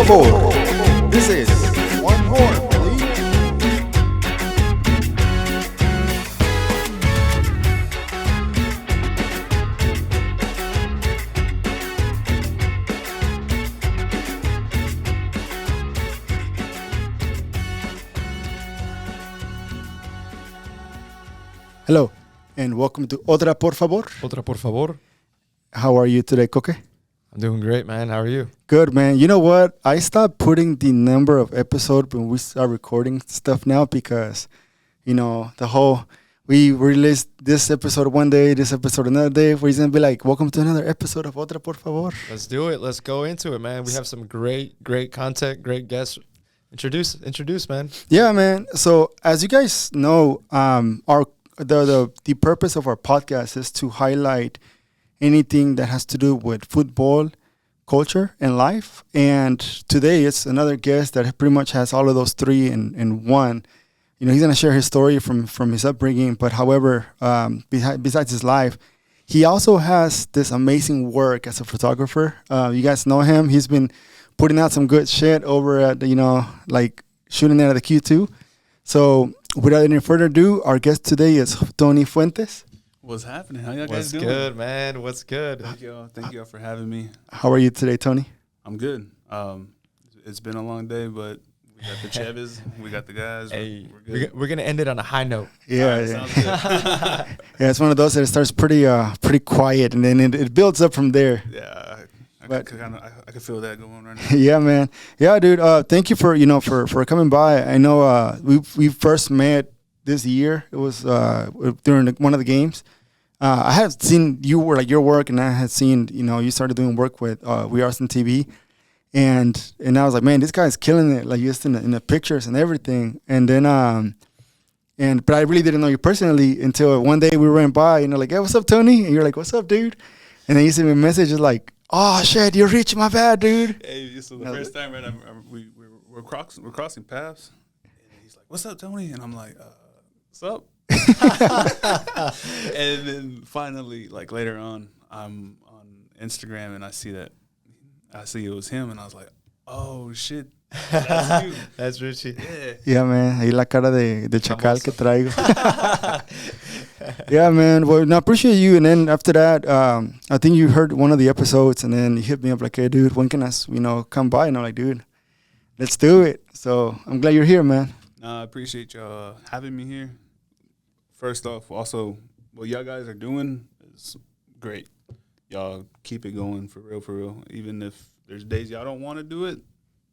favor. This is one more, please. Hello, and welcome to Otra, por favor. Otra, por favor. How are you today, Coque? I'm doing great, man. How are you? Good, man. You know what? I stopped putting the number of episodes when we start recording stuff now because, you know, we released this episode one day, this episode another day. We're just going to be like, welcome to another episode of Otra, por favor. Let's do it. Let's go into it, man. We have some great content, great guests. Introduce, man. Yeah, man. So as you guys know, the purpose of our podcast is to highlight anything that has to do with football, culture, and life. And today it's another guest that pretty much has all of those three in one. You know, he's going to share his story from his upbringing, but however, besides his life, he also has this amazing work as a photographer. You guys know him. He's been putting out some good shit over at, like shooting out of the Q2. So without any further ado, our guest today is Tony Fuentes. What's happening? How y'all guys doing? What's good, man? What's good? Thank y'all for having me. How are you today, Tony? I'm good. It's been a long day, but we got the Chavez, we got the guys. Hey, we're good. we're gonna end it on a high note. Yeah, Right, yeah. sounds good. Yeah, it's one of those that it starts pretty quiet, and then it builds up from there. Yeah, I But- can feel that going right now. Yeah, man. Yeah, dude. Thank you for coming by. I know we first met this year. It was during one of the games. I had seen your work, and I had seen you started doing work with We Are Some TV, and I was like, man, this guy's killing it. Like just in the pictures and everything. And then but I really didn't know you personally until one day we ran by, and like, hey, what's up, Tony? And you're like, what's up, dude? And then you sent me a message just like, oh shit, you're rich, my bad, dude. Hey, so the first time, right? We're crossing paths, and he's like, "What's up, Tony?" And I'm like, "What's up?" And then finally, like later on, I'm on Instagram and I see it was him, and I was like, "Oh shit, that's you." That's Richie. Yeah. Yeah, man. Ahí la cara de chacal que traigo. Yeah, man. Well, I appreciate you. And then after that, I think you heard one of the episodes, and then you hit me up like, hey, dude, when can I, come by? And I'm like, dude, let's do it. So I'm glad you're here, man. I appreciate y'all having me here. First off, also, what y'all guys are doing is great. Y'all keep it going for real. Even if there's days y'all don't want to do it,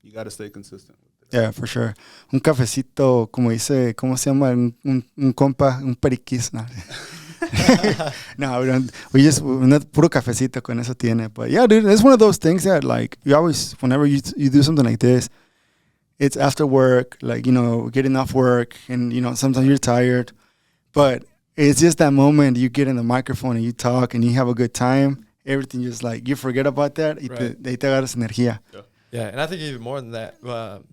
you got to stay consistent with it. Yeah, for sure. Un cafecito, como dice, ¿cómo se llama? Un compa, un periquis. No, no, we just, puro cafecito con eso tiene. But yeah, dude, it's one of those things that like, you always, whenever you do something like this, it's after work, like, getting off work, and, sometimes you're tired. But it's just that moment you get in the microphone and you talk and you have a good time. Everything just like, you forget about that. Right. Y te agarras energía. Yeah, and I think even more than that,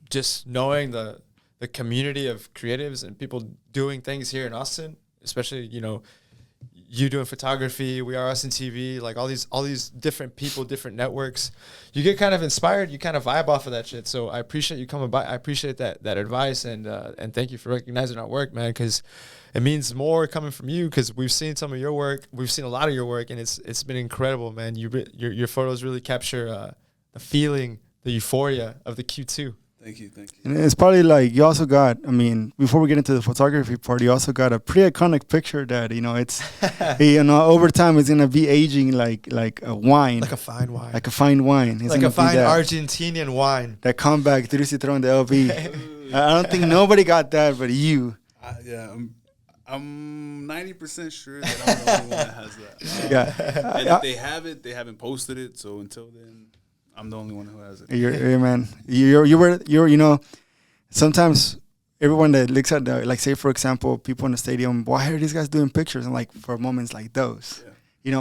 just knowing the community of creatives and people doing things here in Austin, especially you doing photography, We Are Austin TV, like all these different people, different networks. You get kind of inspired, you kind of vibe off of that shit. So I appreciate you coming by. I appreciate that advice, and thank you for recognizing our work, man, because it means more coming from you, because we've seen some of your work, we've seen a lot of your work, and it's been incredible, man. Your photos really capture the feeling, the euphoria of the Q2. Thank you. And it's probably like you also got, before we get into the photography part, you also got a pretty iconic picture that, it's, over time it's going to be aging like a wine. Like a fine wine. Like a fine wine. It's like a fine that, Argentinian wine. That comeback, Three Citron de LV. I don't think nobody got that but you. Yeah, I'm 90% sure that I'm the only one that has that. Yeah. And if they have it, they haven't posted it. So until then, I'm the only one who has it. You're man. You're sometimes everyone that looks at like, say for example, people in the stadium, why are these guys doing pictures? And like for moments like those,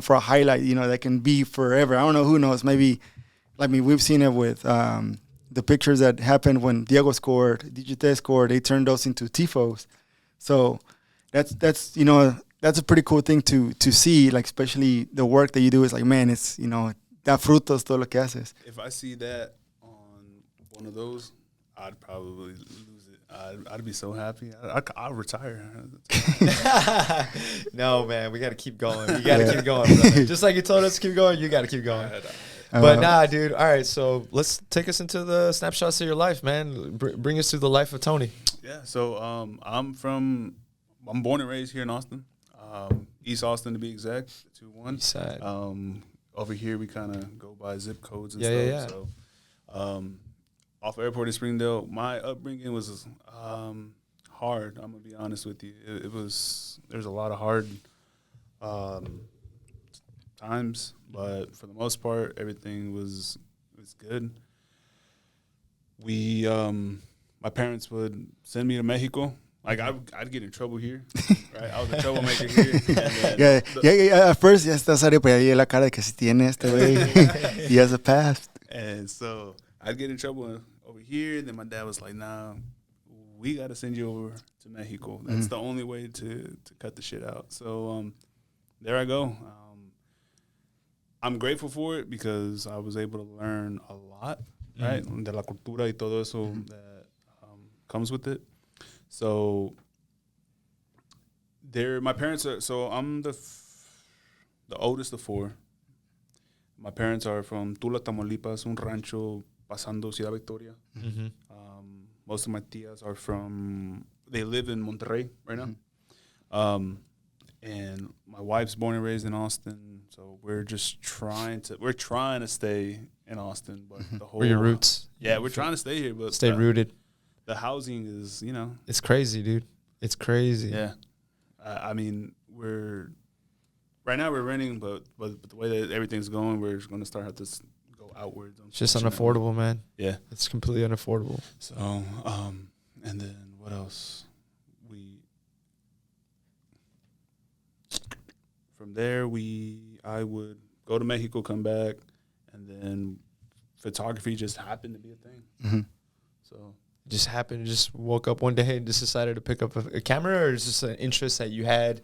for a highlight, that can be forever. I don't know, who knows? Maybe, we've seen it with the pictures that happened when Diego scored, Digite scored. They turned those into tifos. So that's a pretty cool thing to see. Like especially the work that you do is like, man, it's da frutos todo lo que haces. If I see that on one of those, I'd probably lose it. I'd be so happy. I'll retire. No, man, we got to keep going. You got to keep going, brother. Just like you told us to keep going, you got to keep going. But nah, dude. All right, so let's take us into the snapshots of your life, man. Bring us through the life of Tony. Yeah, so I'm born and raised here in Austin, East Austin to be exact, 2-1. East side. Over here we kind of go by zip codes and stuff. Yeah. So, off airport in Springdale, my upbringing was hard. I'm gonna be honest with you. There's a lot of hard times, but for the most part, everything was good. My parents would send me to Mexico. Like I'd get in trouble here, right? I was a troublemaker here. Yeah. At first, ya está serio, pero ahí la cara de que si tiene este güey. He has a past. And so I'd get in trouble over here. Then my dad was like, "Nah, we got to send you over to Mexico. That's the only way to cut the shit out." So there I go. I'm grateful for it because I was able to learn a lot, right? De la cultura y todo eso that comes with it. So my parents are. So I'm the oldest of 4. My parents are from Tula, Tamaulipas, un rancho pasando Ciudad Victoria. Most of my tias are they live in Monterrey right now. And my wife's born and raised in Austin, so we're trying to stay in Austin, but the whole. Where your roots? Yeah, we're trying to stay here, but stay rooted. The housing is, it's crazy, dude. It's crazy. Yeah, I mean, right now we're renting, but the way that everything's going, we're going to start have to go outwards. It's just unaffordable, man. Yeah, it's completely unaffordable. So, and then what else? From there, I would go to Mexico, come back, and then photography just happened to be a thing. So it just happened. You just woke up one day and just decided to pick up a camera, or is this an interest that you had,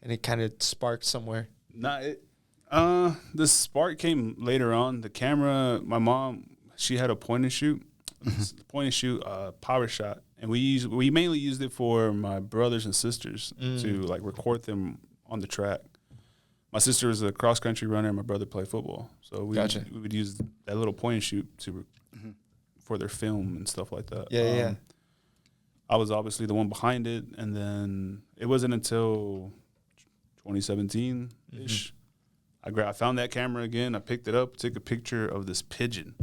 and it kind of sparked somewhere? The spark came later on. The camera, my mom, she had a point and shoot, power shot, and we mainly used it for my brothers and sisters to like record them on the track. My sister was a cross country runner, and my brother played football. So we would use that little point and shoot for their film and stuff like that. Yeah. I was obviously the one behind it, and then it wasn't until 2017-ish. I found that camera again. I picked it up, took a picture of this pigeon.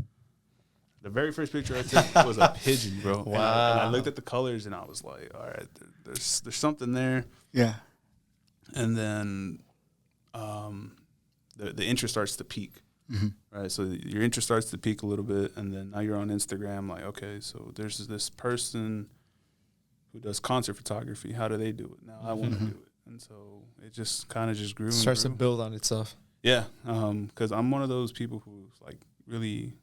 The very first picture I took was a pigeon, bro. Wow. And I looked at the colors, and I was like, all right, there's something there. Yeah. And then the interest starts to peak, right? So your interest starts to peak a little bit, and then now you're on Instagram, like, okay, so there's this person who does concert photography. How do they do it? Now I want to do it. And so it just kind of just grew. Starts to build on itself. Yeah, because I'm one of those people who's like really,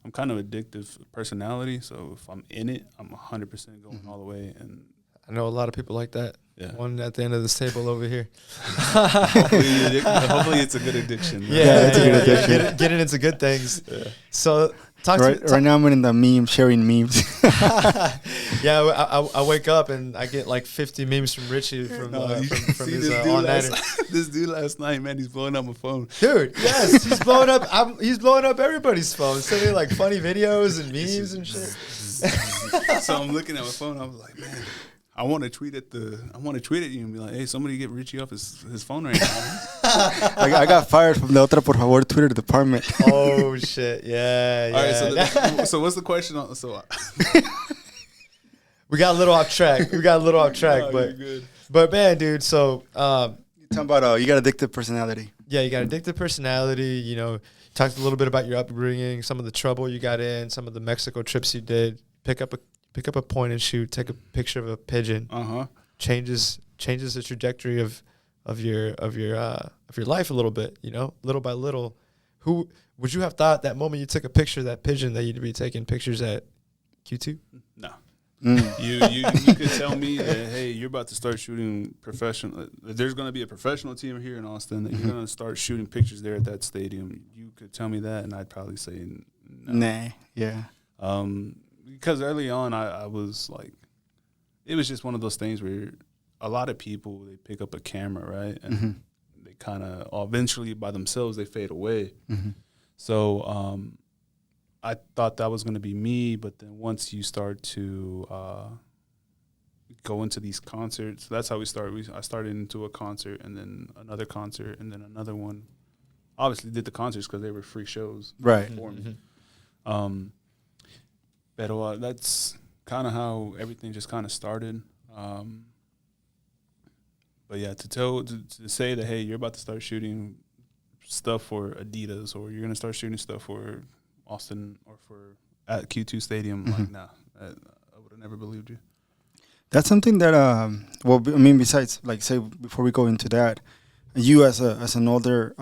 I'm kind of addictive personality. So if I'm in it, I'm 100% going all the way. And I know a lot of people like that. Yeah. One at the end of this table over here. Hopefully it's a good addiction. Right? Yeah, it's a good addiction. Getting into good things. Yeah. So right now I'm in the meme, sharing memes. Yeah, I wake up and I get like 50 memes from Richie from his all-nighter. This dude last night, man, he's blowing up my phone. Dude, yes, he's blowing up. He's blowing up everybody's phone, sending like funny videos and memes and shit. So I'm looking at my phone. I was like, man, I want to tweet at you and be like, hey, somebody get Richie off his phone right now. I got fired from the Otra, por favor, Twitter department. Oh shit! Yeah. All right. So what's the question? We got a little off track. But man, dude. So you're talking about you got addictive personality. Yeah, you got addictive personality. You know, talked a little bit about your upbringing, some of the trouble you got in, some of the Mexico trips you did. Pick up a point and shoot. Take a picture of a pigeon. Changes the trajectory of your life a little bit. You know, little by little. Who would you have thought that moment you took a picture of that pigeon that you'd be taking pictures at Q2? No. You could tell me that, hey, you're about to start shooting professional. There's going to be a professional team here in Austin that you're going to start shooting pictures there at that stadium. You could tell me that, and I'd probably say no. Nah. Yeah. Because early on, I was like, it was just one of those things where a lot of people, they pick up a camera, right? And they kind of eventually by themselves, they fade away. So I thought that was going to be me. But then once you start to go into these concerts, that's how we started. I started into a concert and then another concert and then another one. Obviously did the concerts because they were free shows. Right. For me. But that's kind of how everything just kind of started. But yeah, to say that, hey, you're about to start shooting stuff for Adidas or you're going to start shooting stuff for Austin or for at Q2 Stadium, like, nah, I would have never believed you. That's something that, well, I mean, besides, like, say, before we go into that, you as an older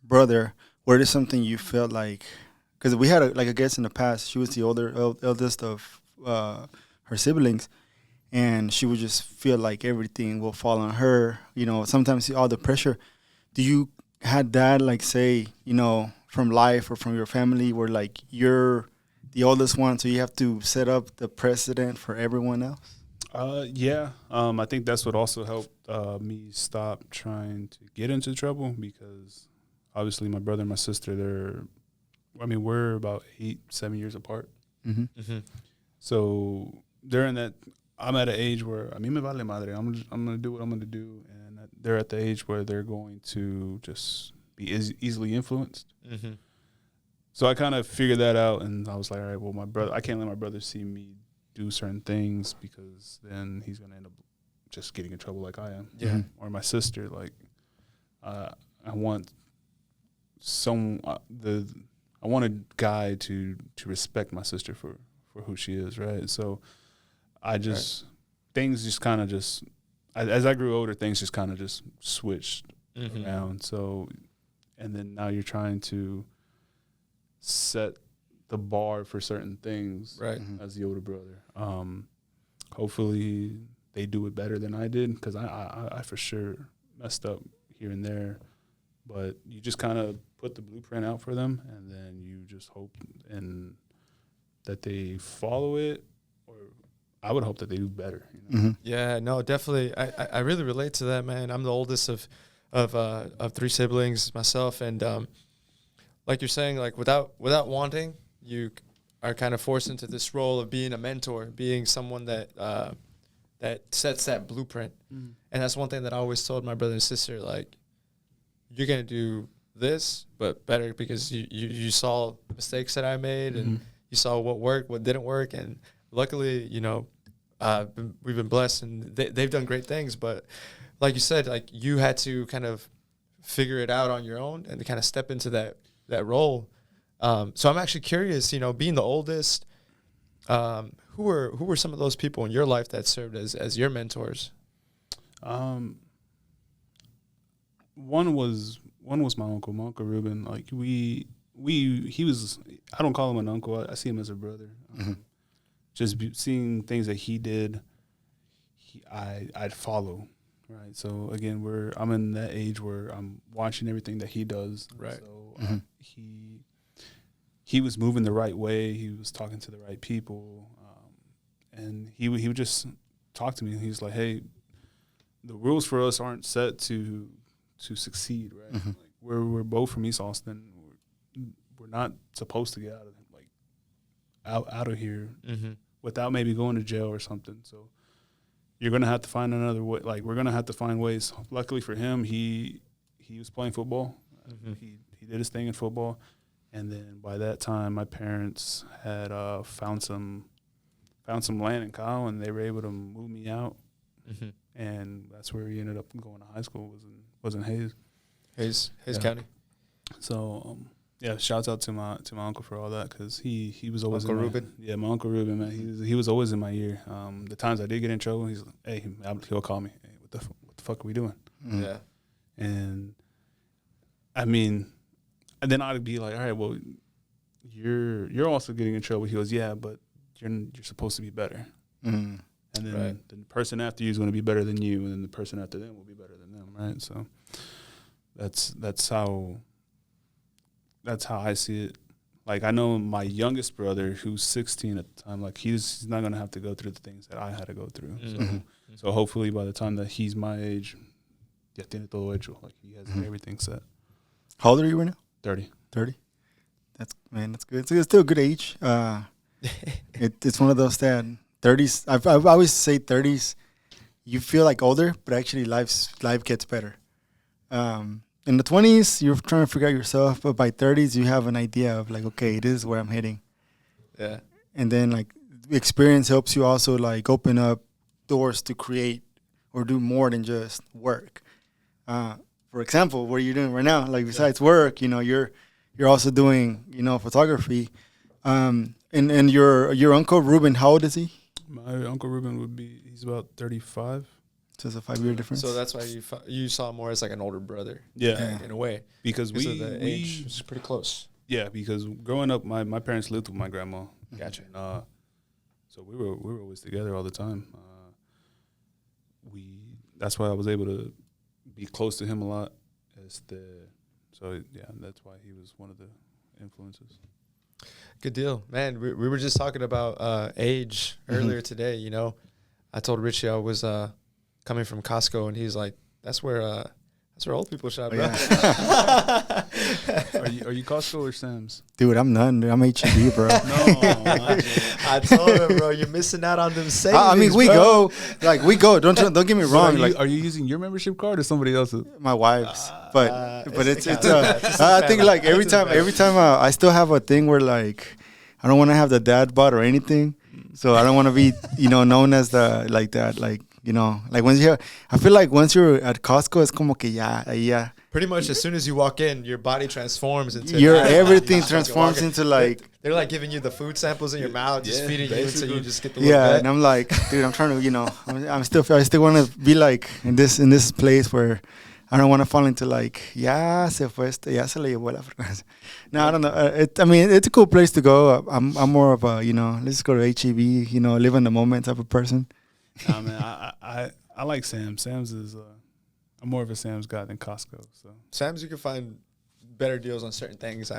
brother, what is something you felt like, because we had a guest in the past, she was the eldest of her siblings, and she would just feel like everything will fall on her, you know, sometimes all the pressure. Do you had that, like, say, you know, from life or from your family where, like, you're the oldest one, so you have to set up the precedent for everyone else? Yeah. I think that's what also helped me stop trying to get into trouble because obviously my brother and my sister, we're about 8-7 years apart. So during that, I'm at an age where, me vale madre, I'm going to do what I'm going to do. And they're at the age where they're going to just be easily influenced. So I kind of figured that out, and I was like, all right, well, I can't let my brother see me do certain things because then he's going to end up just getting in trouble like I am. Yeah. Or my sister, like, I want I want a guy to respect my sister for who she is, right? So things just kind of just, as I grew older, things just kind of just switched around. So, and then now you're trying to set the bar for certain things, right? As the older brother. Hopefully they do it better than I did because I for sure messed up here and there. But you just kind of put the blueprint out for them, and then you just hope and that they follow it, or I would hope that they do better. You know? Yeah, no, definitely. I really relate to that, man. I'm the oldest of 3 siblings myself, and like you're saying, like without wanting, you are kind of forced into this role of being a mentor, being someone that sets that blueprint. And that's one thing that I always told my brother and sister, like, you're gonna do this, but better because you saw the mistakes that I made and you saw what worked, what didn't work, and luckily, you know, we've been blessed and they've done great things. But like you said, like you had to kind of figure it out on your own and to kind of step into that role. So I'm actually curious, you know, being the oldest, who were some of those people in your life that served as your mentors? One was my uncle Ruben. Like he was, I don't call him an uncle. I see him as a brother. Just seeing things that he did, I'd follow. Right. So again, I'm in that age where I'm watching everything that he does. Right. So he was moving the right way. He was talking to the right people, and he would just talk to me. And he was like, "Hey, the rules for us aren't set to succeed, right? Like we're both from East Austin. We're not supposed to get out of here without maybe going to jail or something. So you're gonna have to find another way. Like we're gonna have to find ways. Luckily for him, he was playing football. He did his thing in football, and then by that time, my parents had found some land in Kyle, and they were able to move me out. And that's where he ended up going to high school. Was in Hayes County. So yeah, shouts out to my uncle for all that because he was always Uncle Ruben. Yeah, my Uncle Ruben, man. He was always in my ear. The times I did get in trouble, he's like, hey, he'll call me. Hey, what the fuck are we doing? Yeah. And I mean, and then I'd be like, all right, well, you're also getting in trouble. He goes, yeah, but you're supposed to be better. And then the person after you is going to be better than you, and then the person after them will be better than them, right? So that's how I see it. like I know my youngest brother, who's 16 at the time, like he's not gonna have to go through the things that I had to go through. So hopefully by the time that he's my age, ya tiene todo hecho. Like he has everything set. How old are you right now? 30. 30. That's good. It's still a good age. It's one of those that 30s. I always say 30s. You feel like older, but actually life gets better. In the 20s, you're trying to figure out yourself, but by 30s, you have an idea of like, okay, this is where I'm heading. Yeah. And then like experience helps you also like open up doors to create or do more than just work. For example, what you're doing right now, like besides work, you're also doing, photography. And your uncle Ruben, how old is he? My uncle Ruben he's about 35. So it's a 5-year difference. So that's why you saw him more as like an older brother. Yeah. In a way. Because of the age was pretty close. Yeah, because growing up, my parents lived with my grandma. Gotcha. And, so we were always together all the time. That's why I was able to be close to him a lot. So yeah, that's why he was one of the influences. Good deal, man. We were just talking about age earlier today. I told Richie I was coming from Costco, and he's like, "That's where old people shop." Bro. Yeah. Are you Costco or Sam's? Dude, I'm none. Dude. I'm HEB, bro. No, I told him, bro, you're missing out on them savings. I mean, we bro. go. Don't get me wrong. Are you using your membership card or somebody else's? My wife's, but it's I think like every time I still have a thing where like I don't want to have the dad bod or anything, so I don't want to be known as the like that like I feel like once you're at Costco, it's como que ya. Pretty much as soon as you walk in, your body transforms into everything transforms into like they're like giving you the food samples in your mouth, just feeding you until you just get the little and I'm like, dude, I'm trying to I still want to be like in this place where I don't want to fall into like ya se fue ya se le llevó la fragancia. No, I don't know. It's a cool place to go. I'm more of a let's go to HEB, live in the moment type of person. Nah, man, I like Sam's. Sam's is I'm more of a Sam's guy than Costco. So Sam's, you can find better deals on certain things.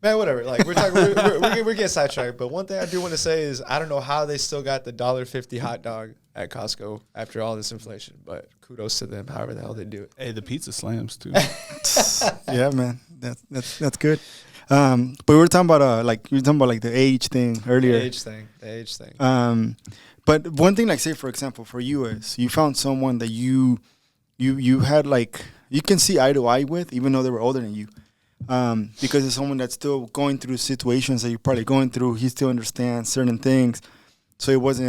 Man, whatever. Like we're getting sidetracked. But one thing I do want to say is I don't know how they still got the $1.50 hot dog at Costco after all this inflation. But kudos to them, however the hell they do it. Hey, the pizza slams too. Yeah, man, that's good. But we were talking about the age thing earlier. The age thing. But one thing, like say for example, for you is you found someone that you had like you can see eye to eye with, even though they were older than you, because it's someone that's still going through situations that you're probably going through. He still understands certain things, so it was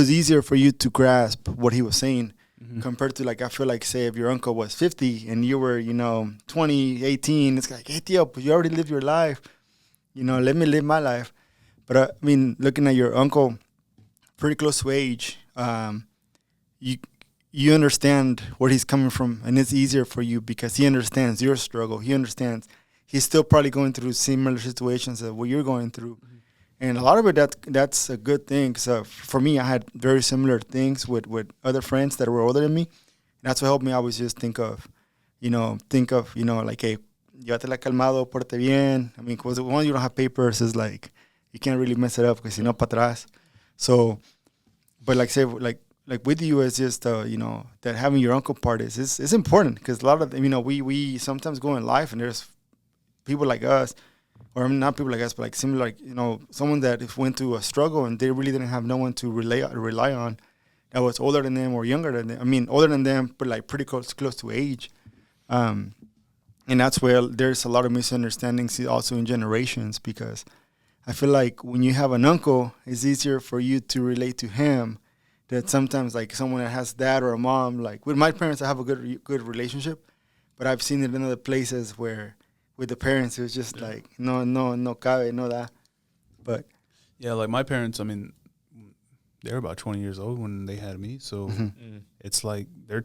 easier for you to grasp what he was saying compared to like I feel like say if your uncle was 50 and you were 20, 18, it's like hey tío, but you already lived your life, let me live my life. But looking at your uncle, pretty close to age, you understand where he's coming from, and it's easier for you because he understands your struggle. He understands he's still probably going through similar situations that what you're going through, and a lot of it that's a good thing. So for me, I had very similar things with other friends that were older than me. And that's what helped me always just think of like hey, llévatela calmado, porte bien. Because when you don't have papers, it's like you can't really mess it up because para atrás. So, but like say like with you, it's just that having your uncle part is important because a lot of we sometimes go in life and there's people like us, or not people like us, but like similar like someone that went through a struggle and they really didn't have no one to rely on that was older than them or younger than them. Older than them, but like pretty close to age, and that's where there's a lot of misunderstandings also in generations because I feel like when you have an uncle, it's easier for you to relate to him. That sometimes like someone that has dad or a mom, like with my parents, I have a good relationship, but I've seen it in other places where with the parents, it was just like no cabe, no da. But yeah, like my parents, they were about 20 years old when they had me, so it's like they're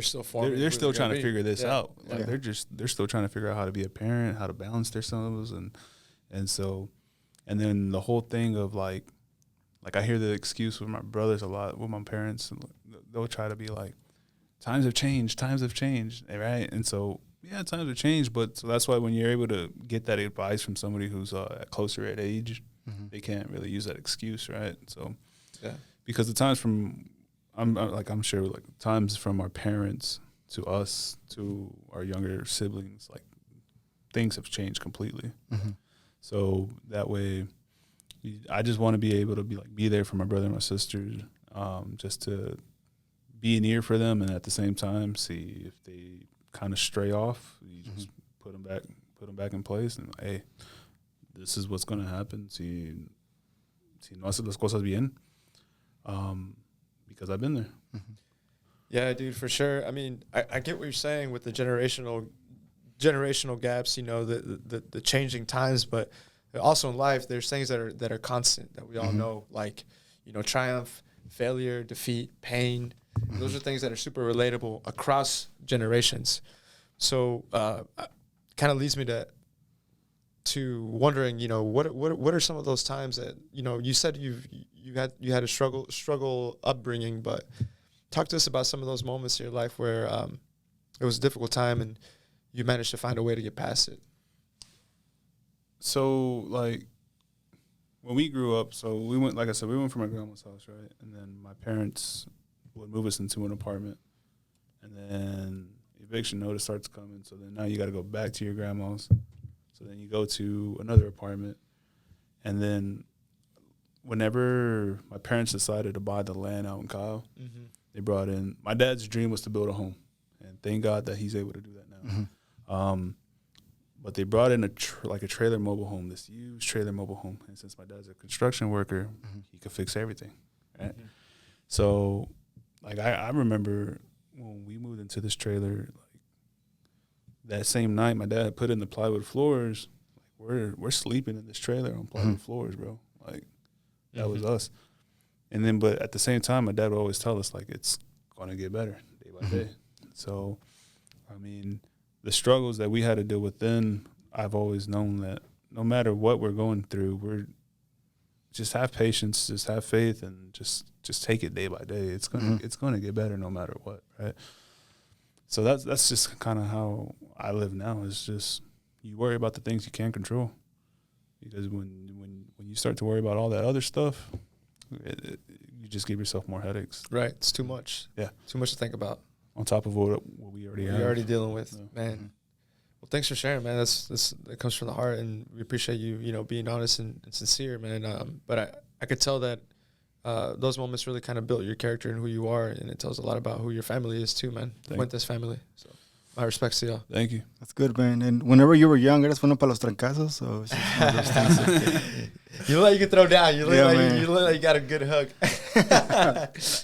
still forming. They're still trying to figure this out. Like they're still trying to figure out how to be a parent, how to balance their sons, and so, and then the whole thing of like I hear the excuse with my brothers a lot, with my parents, and they'll try to be like, times have changed, right? And so Yeah, times have changed, but so that's why when you're able to get that advice from somebody who's closer at age, they can't really use that excuse, right? So, Yeah. because the times from, I'm sure, like times from our parents to us to our younger siblings, like things have changed completely. So that way, I just want to be able to be there for my brother and my sisters, just to be an ear for them, and at the same time see if they kind of stray off. You just put them back in place, and hey, this is what's going to happen. Si no haces las cosas bien, because I've been there. Yeah, dude, for sure. I mean, I get what you're saying with the generational gaps. You know, the changing times, but also in life, there's things that are constant that we all know, like, you know, triumph, failure, defeat, pain. Those are things that are super relatable across generations. So, kind of leads me to wondering, you know, what are some of those times that, you know, you said you had a struggle upbringing, but talk to us about some of those moments in your life where it was a difficult time and you managed to find a way to get past it. So, like, when we grew up, so we went, like I said, we went from my grandma's house, right? And then my parents would move us into an apartment. And then eviction notice starts coming. So then now you got to go back to your grandma's. So then you go to another apartment. And then whenever my parents decided to buy the land out in Kyle, they brought in, my dad's dream was to build a home. And thank God that he's able to do that now. But they brought in a trailer mobile home, this huge trailer mobile home. And since my dad's a construction worker, he could fix everything, right? So, like, I remember when we moved into this trailer, like, that same night, my dad put in the plywood floors. Like, we're sleeping in this trailer on plywood floors, bro. Like, that was us. And then, but at the same time, my dad would always tell us, like, it's going to get better day by day. So, I mean, the struggles that we had to deal with then, I've always known that no matter what we're going through, we're just have patience, just have faith, and just take it day by day. It's gonna get better no matter what, right? So that's just kind of how I live now. It's just you worry about the things you can't control, because when you start to worry about all that other stuff, you just give yourself more headaches. Right, it's too much. Yeah, too much to think about. On top of what we already have. You're already dealing with, man. Well, thanks for sharing, man. That comes from the heart, and we appreciate you know, being honest and sincere, man. But I could tell that those moments really kind of built your character and who you are, and it tells a lot about who your family is too, man. Fuentes family. So my respects to y'all. Thank you. That's good, man. And whenever you were young, eras bueno para los trancazos, so it's just one of those things. You look like you can throw down. You look like you got a good hook.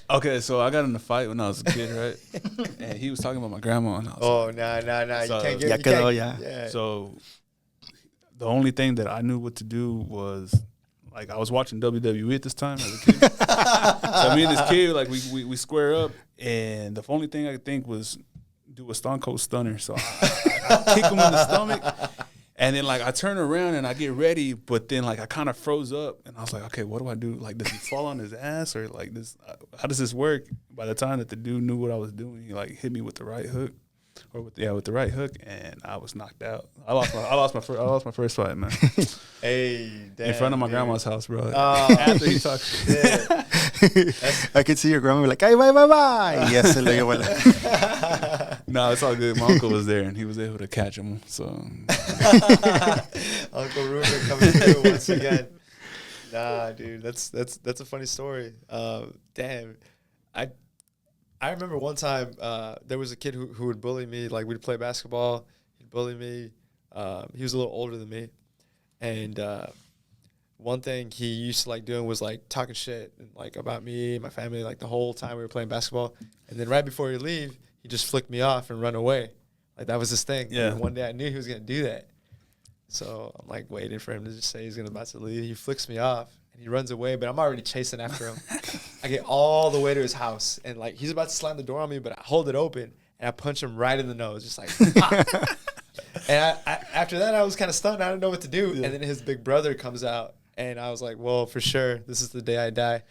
Okay, so I got in a fight when I was a kid, right? And he was talking about my grandma. And I was nah. So, you can't get Yeah. So the only thing that I knew what to do was, like, I was watching WWE at this time as a kid. So me and this kid, like, we square up, and the only thing I could think was do a Stone Cold Stunner. So I kick him in the stomach. And then, like, I turn around and I get ready, but then, like, I kind of froze up. And I was like, okay, what do I do? Like, does he fall on his ass, or, like, this? How does this work? By the time that the dude knew what I was doing, he, like, hit me with the right hook. Or with the right hook, and I was knocked out. I lost my first fight, man. Hey, damn, in front of my grandma's house, bro. After he talked shit. I could see your grandma be like, "Ay, bye." Yes, No, it's all good. My uncle was there, and he was able to catch him. So Uncle Ruben coming through once again. Nah, dude, that's a funny story. Damn, I remember one time there was a kid who would bully me. Like, we'd play basketball, he'd bully me. He was a little older than me, and one thing he used to like doing was like talking shit and, like, about me and my family, like, the whole time we were playing basketball. And then right before he'd leave, he just flicked me off and run away. Like, that was his thing. Yeah. And one day I knew he was gonna do that, so I'm like waiting for him to just say he's about to leave. He flicks me off and he runs away, but I'm already chasing after him. I get all the way to his house, and, like, he's about to slam the door on me, but I hold it open and I punch him right in the nose, just like pop. And I after that, I was kind of stunned. I didn't know what to do. Yeah. And then his big brother comes out, And I was like, well, for sure, this is the day I die.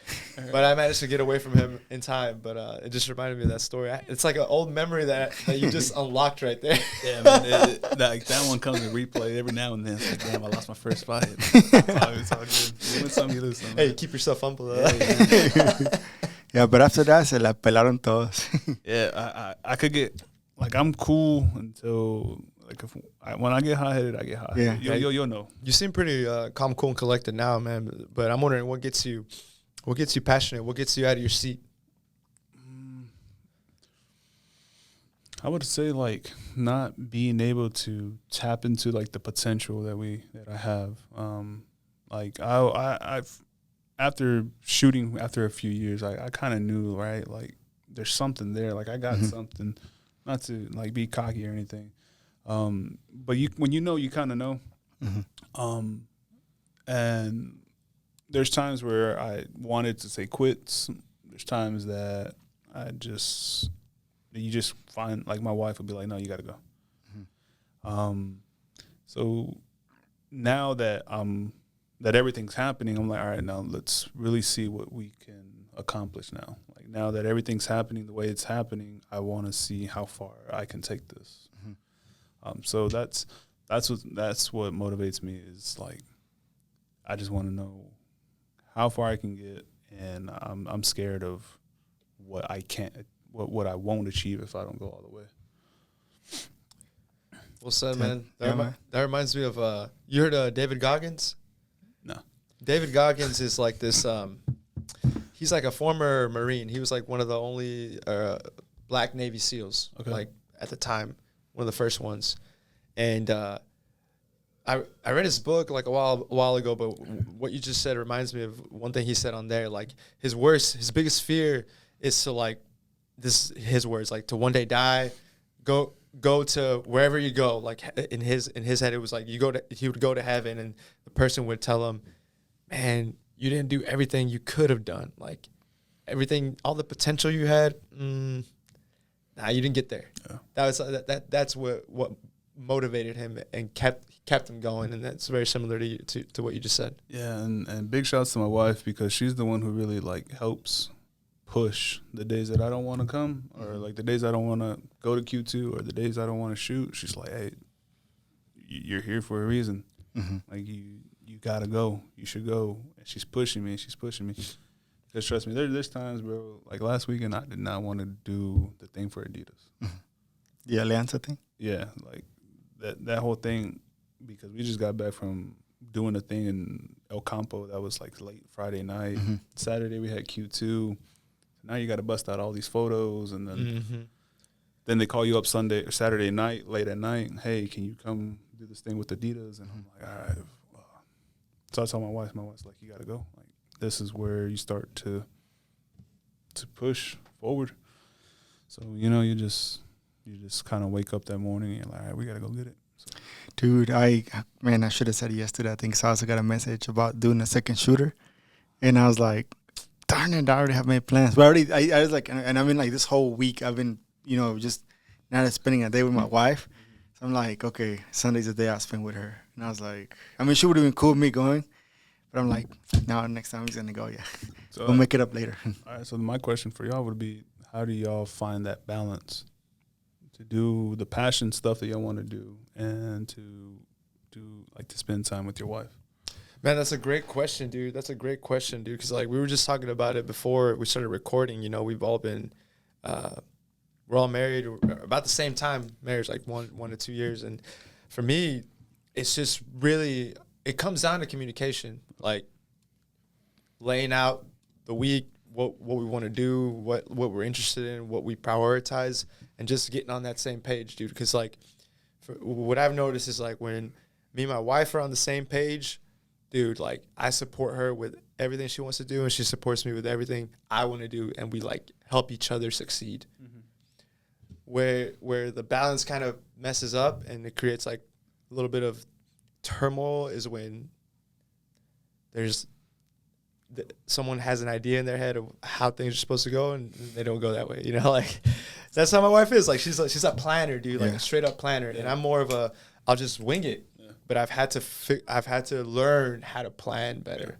But I managed to get away from him in time. But it just reminded me of that story. It's like an old memory that you just unlocked right there. Yeah, man. That one comes in replay every now and then. It's like, damn, I lost my first fight. It's all good. You win some, you lose some. Hey, keep yourself humble. Yeah, but after that, se la pelaron todos. Yeah, I could get, like, I'm cool until, like, when I get hot-headed, I get hot-headed. Yeah. You'll know. You seem pretty calm, cool, and collected now, man. But I'm wondering what gets you passionate? What gets you out of your seat? I would say, like, not being able to tap into, like, the potential that I have. Like, I've after shooting after a few years, I kind of knew, right, like, there's something there. Like, I got something, not to, like, be cocky or anything. But when you know, you kind of know. And there's times where I wanted to say quits. There's times that you just find, like, my wife would be like, no, you got to go. So now that that everything's happening, I'm like, all right, now let's really see what we can accomplish now. Like, now that everything's happening the way it's happening, I want to see how far I can take this. So that's what motivates me, is, like, I just want to know how far I can get, and I'm scared of what I I won't achieve if I don't go all the way. Well said, man. That reminds me of you heard David Goggins? No. David Goggins is like this. He's like a former Marine. He was like one of the only black Navy SEALs, like, at the time, one of the first ones. And I read his book like a while ago, but what you just said reminds me of one thing he said on there. Like, his biggest fear is to, like, his words, like, to one day die, go to wherever you go. Like, in his head, it was like he would go to heaven, and the person would tell him, man, you didn't do everything you could have done. Like, everything, all the potential you had, you didn't get there. Yeah. That's what motivated him and kept him going, and that's very similar to what you just said. Yeah, and big shouts to my wife, because she's the one who really, like, helps push the days that I don't want to come, or, like, the days I don't want to go to Q2, or the days I don't want to shoot. She's like, hey, you're here for a reason. Like, you gotta go. You should go. And she's pushing me. Because trust me, there's times, bro, like last weekend, I did not want to do the thing for Adidas. The Alianza thing? Yeah, like that whole thing, because we just got back from doing a thing in El Campo that was like late Friday night. Saturday we had Q2. Now you got to bust out all these photos, and then they call you up Sunday or Saturday night, late at night. Hey, can you come do this thing with Adidas? And I'm like, all right. So I told my wife. My wife's like, you got to go. Like, this is where you start to push forward. So, you know, you just kind of wake up that morning and you're like, all right, we got to go get it. So. Dude, I should have said it yesterday. I think Salsa got a message about doing a second shooter. And I was like, darn it, I already have made plans. But I was like, and I mean, like, this whole week I've been, you know, just not spending a day with my wife. So I'm like, okay, Sunday's the day I spend with her. And I was like, I mean, she would have been cool with me going. But I'm like, no, next time he's going to go, yeah. So we'll make it up later. All right, so my question for y'all would be, how do y'all find that balance to do the passion stuff that y'all want to do and to do, like, to spend time with your wife? Man, that's a great question, dude. Because, like, we were just talking about it before we started recording. You know, we've all been, we're all married about the same time. Marriage, like 1 to 2 years. And for me, it's just really, it comes down to communication. Like, laying out the week, what we want to do, what we're interested in, what we prioritize, and just getting on that same page, dude. Because, like, what I've noticed is, like, when me and my wife are on the same page, dude, like, I support her with everything she wants to do, and she supports me with everything I want to do, and we, like, help each other succeed. Where the balance kind of messes up and it creates, like, a little bit of turmoil is when there's someone has an idea in their head of how things are supposed to go, and they don't go that way. You know, like, that's how my wife is. Like, she's a planner, dude, like a straight up planner, and I'm more of a I'll just wing it. but I've had to learn how to plan better,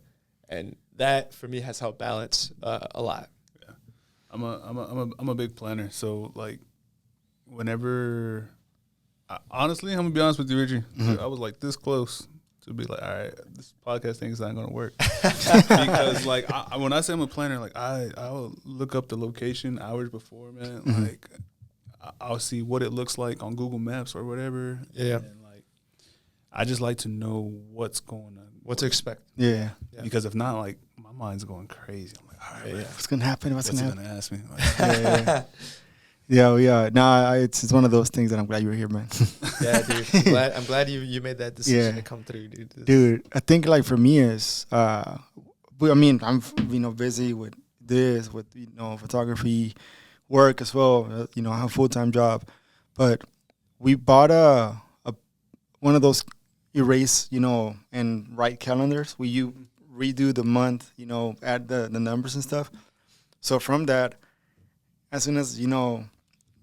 and that for me has helped balance a lot. Yeah, I'm a big planner. So like, whenever, honestly, I'm gonna be honest with you, Richie. I was like this close to be like, all right, this podcast thing is not gonna work because like when I say I'm a planner, like I'll look up the location hours before, man. Like I'll see what it looks like on Google Maps or whatever. Yeah. And like, I just like to know what's going on, what to expect. Yeah. Because if not, like my mind's going crazy. I'm like, all right, man, What's gonna happen? what's he gonna ask me? Like, Yeah. No, it's one of those things that I'm glad you're here, man. Yeah, dude. I'm glad you made that decision to come through, dude. Dude, I think like for me is, I mean, I'm busy with this, with photography, work as well. I have a full-time job, but we bought a one of those erase, and write calendars where you redo the month, add the numbers and stuff. So from that, as soon as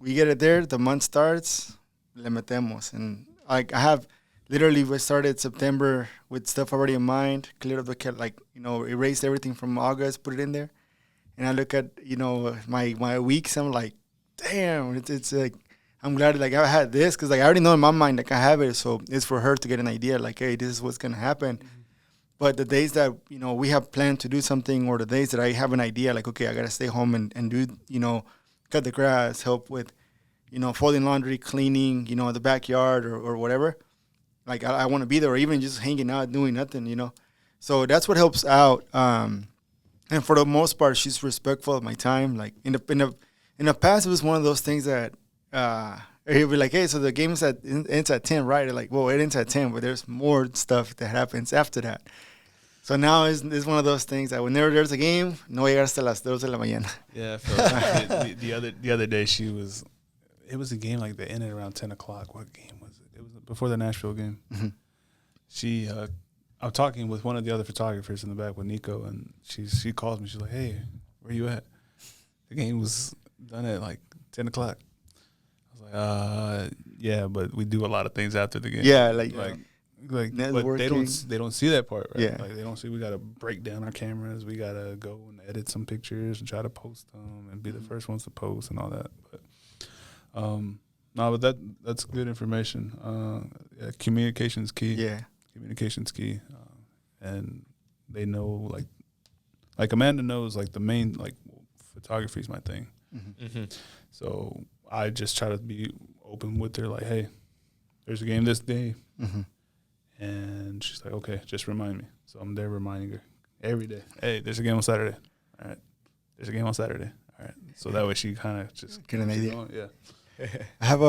we get it there, the month starts, le metemos. And like I have literally, we started September with stuff already in mind, cleared up the erased everything from August, put it in there. And I look at, my weeks, I'm like, damn, it's like, I'm glad like I had this because like I already know in my mind like I have it. So it's for her to get an idea like, hey, this is what's going to happen. But the days that, we have planned to do something, or the days that I have an idea like, okay, I got to stay home and do, cut the grass, help with, folding laundry, cleaning, the backyard or whatever. Like I want to be there, or even just hanging out, doing nothing, So that's what helps out. And for the most part, she's respectful of my time. Like in the past, it was one of those things that he'll be like, hey, so the game ends at 10, right? Like, well, it ends at 10, but there's more stuff that happens after that. So now it's one of those things that whenever there's a game, no llegar hasta las 2 de la mañana. Yeah, the other day it was a game like that ended around 10 o'clock. What game was it? It was before the Nashville game. Mm-hmm. I'm talking with one of the other photographers in the back with Nico, and she calls me. She's like, hey, where you at? The game was done at like 10 o'clock. I was like, yeah, but we do a lot of things after the game. Yeah, but they don't see that part, right? Yeah. Like they don't see we gotta break down our cameras, we gotta go and edit some pictures and try to post them and be the first ones to post and all that. But that's good information. Communication's key. Yeah, communication's key, and they know like Amanda knows like the main like photography is my thing. Mm-hmm. So I just try to be open with her, like, hey, there's a game this day. Mm-hmm. And she's like, okay, just remind me. So I'm there reminding her every day. Hey, there's a game on Saturday. All right. There's a game on Saturday. All right. So that way she kind of just get an idea. Going. Yeah. I have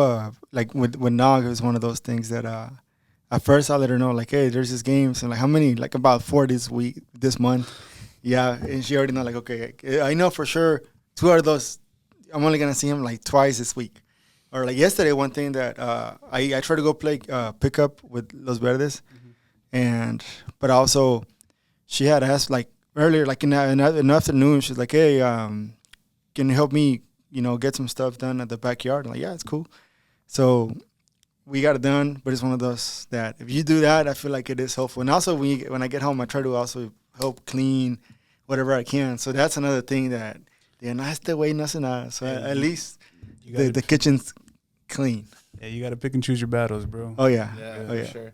with Nog, it was one of those things that at first I let her know, like, hey, there's this games. And like, how many? Like about 4 this month. Yeah. And she already know, like, okay, I know for sure 2 out of those, I'm only going to see him like twice this week. Or like yesterday, one thing that I tried to go play pickup with Los Verdes, but also she had asked like earlier, like in the afternoon, she's like, hey, can you help me, get some stuff done at the backyard? I'm like, yeah, it's cool. So we got it done, but it's one of those that if you do that, I feel like it is helpful. And also when I get home, I try to also help clean whatever I can. So that's another thing that no este güey no hace nada. So at least the kitchen's clean. Yeah, you got to pick and choose your battles, bro. Oh, yeah. Yeah, for sure.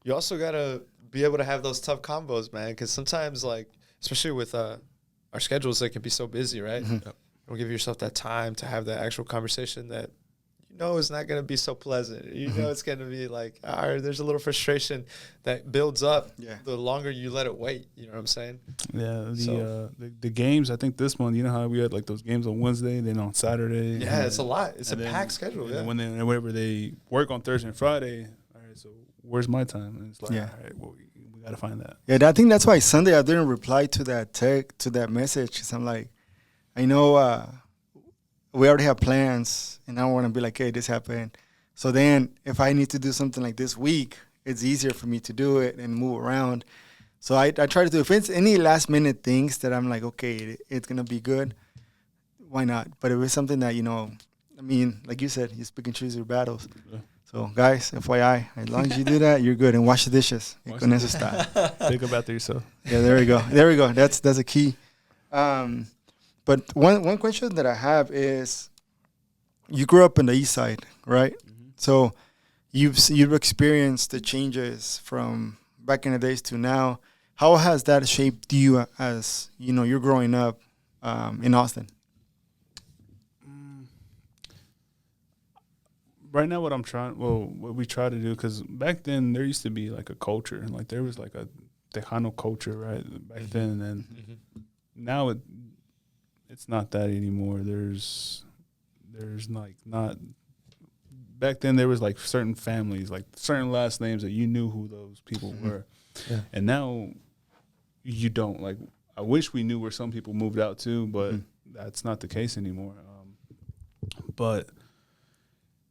You also got to be able to have those tough combos, man, because sometimes, like, especially with our schedules, they can be so busy, right? Mm-hmm. Don't give yourself that time to have that actual conversation that is not going to be so pleasant. It's going to be like, all right, there's a little frustration that builds up the longer you let it wait. You know what I'm saying? Yeah, the games, I think this month, you know how we had like those games on Wednesday, then on Saturday. Yeah, it's a lot. It's a packed schedule. Yeah. Whenever they work on Thursday and Friday, all right, so where's my time? And it's like, all right, well, we got to find that. Yeah, I think that's why Sunday I didn't reply to that message, because I'm like, I know we already have plans, and I don't want to be like, hey, this happened. So then if I need to do something like this week, it's easier for me to do it and move around. So I try to do, if it's any last minute things that I'm like, okay, it's going to be good, why not? But if it's something that, I mean, like you said, you pick and choose your battles. Yeah. So, guys, FYI, as long as you do that, you're good. And wash the dishes. Wash Con the eso está. Think about yourself. Yeah, there we go. There we go. That's a key. But one question that I have is, you grew up in the East Side, right? Mm-hmm. So you've experienced the changes from back in the days to now. How has that shaped you as you're growing up in Austin? Right now, what we try to do, because back then there used to be like a culture, and like there was like a Tejano culture, right? Back Mm-hmm. then, and Mm-hmm. now it's not that anymore. There's like not. Back then there was like certain families, like certain last names that you knew who those people were, Yeah. and now you don't. Like, I wish we knew where some people moved out to, but that's not the case anymore. But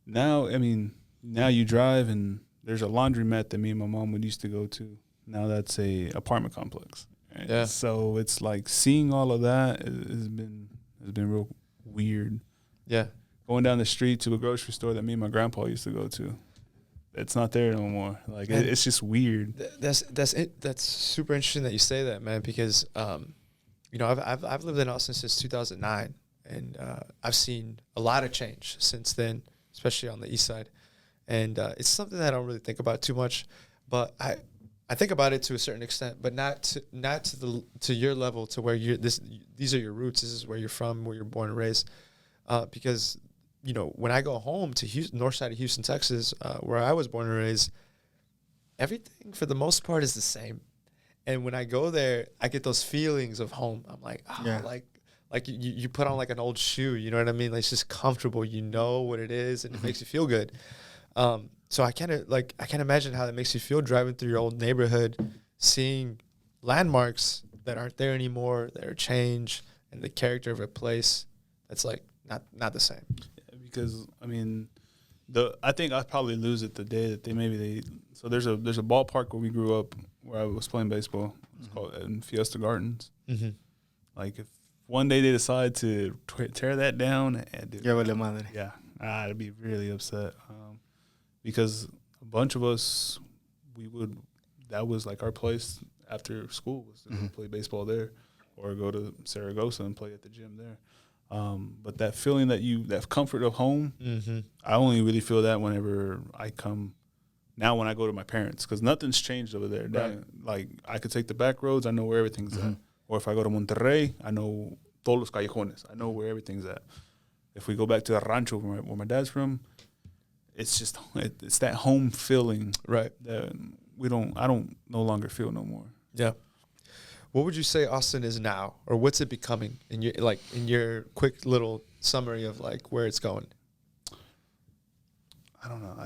now, I mean, now you drive and there's a laundromat that me and my mom would used to go to. Now that's a apartment complex. Right? Yeah. So it's like seeing all of that has been real weird. Yeah. Going down the street to a grocery store that me and my grandpa used to go to, it's not there no more. Like, it's just weird. That's it. That's super interesting that you say that, man, because I've lived in Austin since 2009, and I've seen a lot of change since then, especially on the East Side, and it's something that I don't really think about too much, but I think about it to a certain extent, but not to your level, to where these are your roots. This is where you're from, where you're born and raised, because when I go home to Houston, north side of Houston, Texas, where I was born and raised, everything for the most part is the same. And when I go there, I get those feelings of home. I'm like, like you put on like an old shoe, you know what I mean? Like, it's just comfortable. You know what it is, and it makes you feel good. So I can't imagine how that makes you feel driving through your old neighborhood, seeing landmarks that aren't there anymore, that are changed, and the character of a place that's like not the same. Because I mean, I think I'd probably lose it the day that so there's a ballpark where we grew up where I was playing baseball. It's called in Fiesta Gardens. Mm-hmm. Like, if one day they decide to tear that down, I'd be really upset. Because a bunch of us, that was like our place after school, was to go play baseball there, or go to Saragossa and play at the gym there. But that feeling that comfort of home, I only really feel that whenever I come. Now when I go to my parents, because nothing's changed over there. Right. Like, I could take the back roads, I know where everything's at. Or if I go to Monterrey, I know todos los callejones. I know where everything's at. If we go back to the rancho where my dad's from, it's just it's that home feeling, Right. that I don't no longer feel no more. Yeah. What would you say Austin is now, or what's it becoming in your quick little summary of like where it's going? I don't know.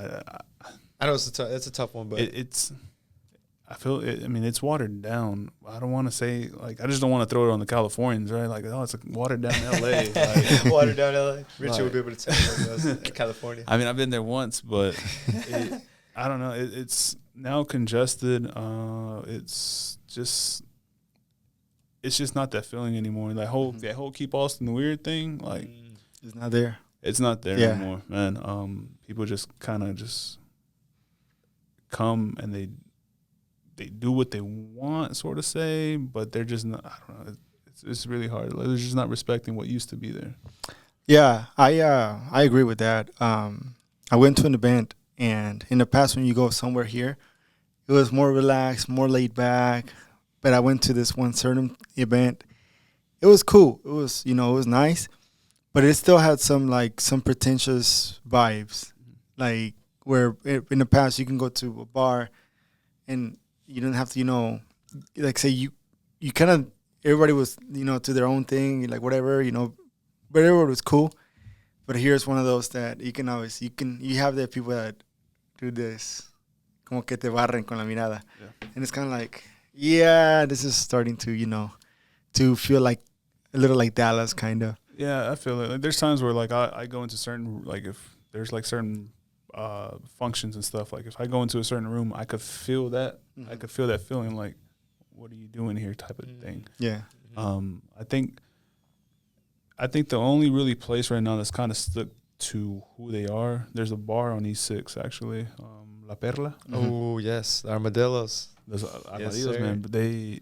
I know it's a tough one, but I feel it. I mean, it's watered down. I don't want to say, like, I just don't want to throw it on the Californians, right? Like, oh, it's like watered down L.A. Like, watered down LA. Richie Like- would be able to tell you what it was in California. I mean, I've been there once, but I don't know. It's now congested. It's just not that feeling anymore. That whole keep Austin weird thing, like, It's not there. it's not there Yeah. anymore, man. People just kind of just come and they do what they want, sort of say, but they're just not. I don't know. It's really hard. Like, they're just not respecting what used to be there. Yeah, I agree with that. I went to an event, and in the past, when you go somewhere here, it was more relaxed, more laid back. But I went to this one certain event. It was cool. It was it was nice, but it still had some pretentious vibes, like where in the past you can go to a bar, and you don't have to like say you kind of everybody was to their own thing, like whatever but everyone was cool. But here's one of those that you have the people that do this, como que te barren con la mirada, and it's kind of like, yeah, this is starting to to feel like a little like Dallas, kind of. Yeah, I feel it. Like, there's times where like I go into certain, like, if there's like certain functions and stuff, like if I go into a certain room, I could feel that. I could feel that feeling, like, what are you doing here, type of thing. Yeah. I think the only really place right now that's kind of stuck to who they are. There's a bar on E6 actually, La Perla. Oh yes, the armadillos. Those Yes, armadillos, sir. man. But they,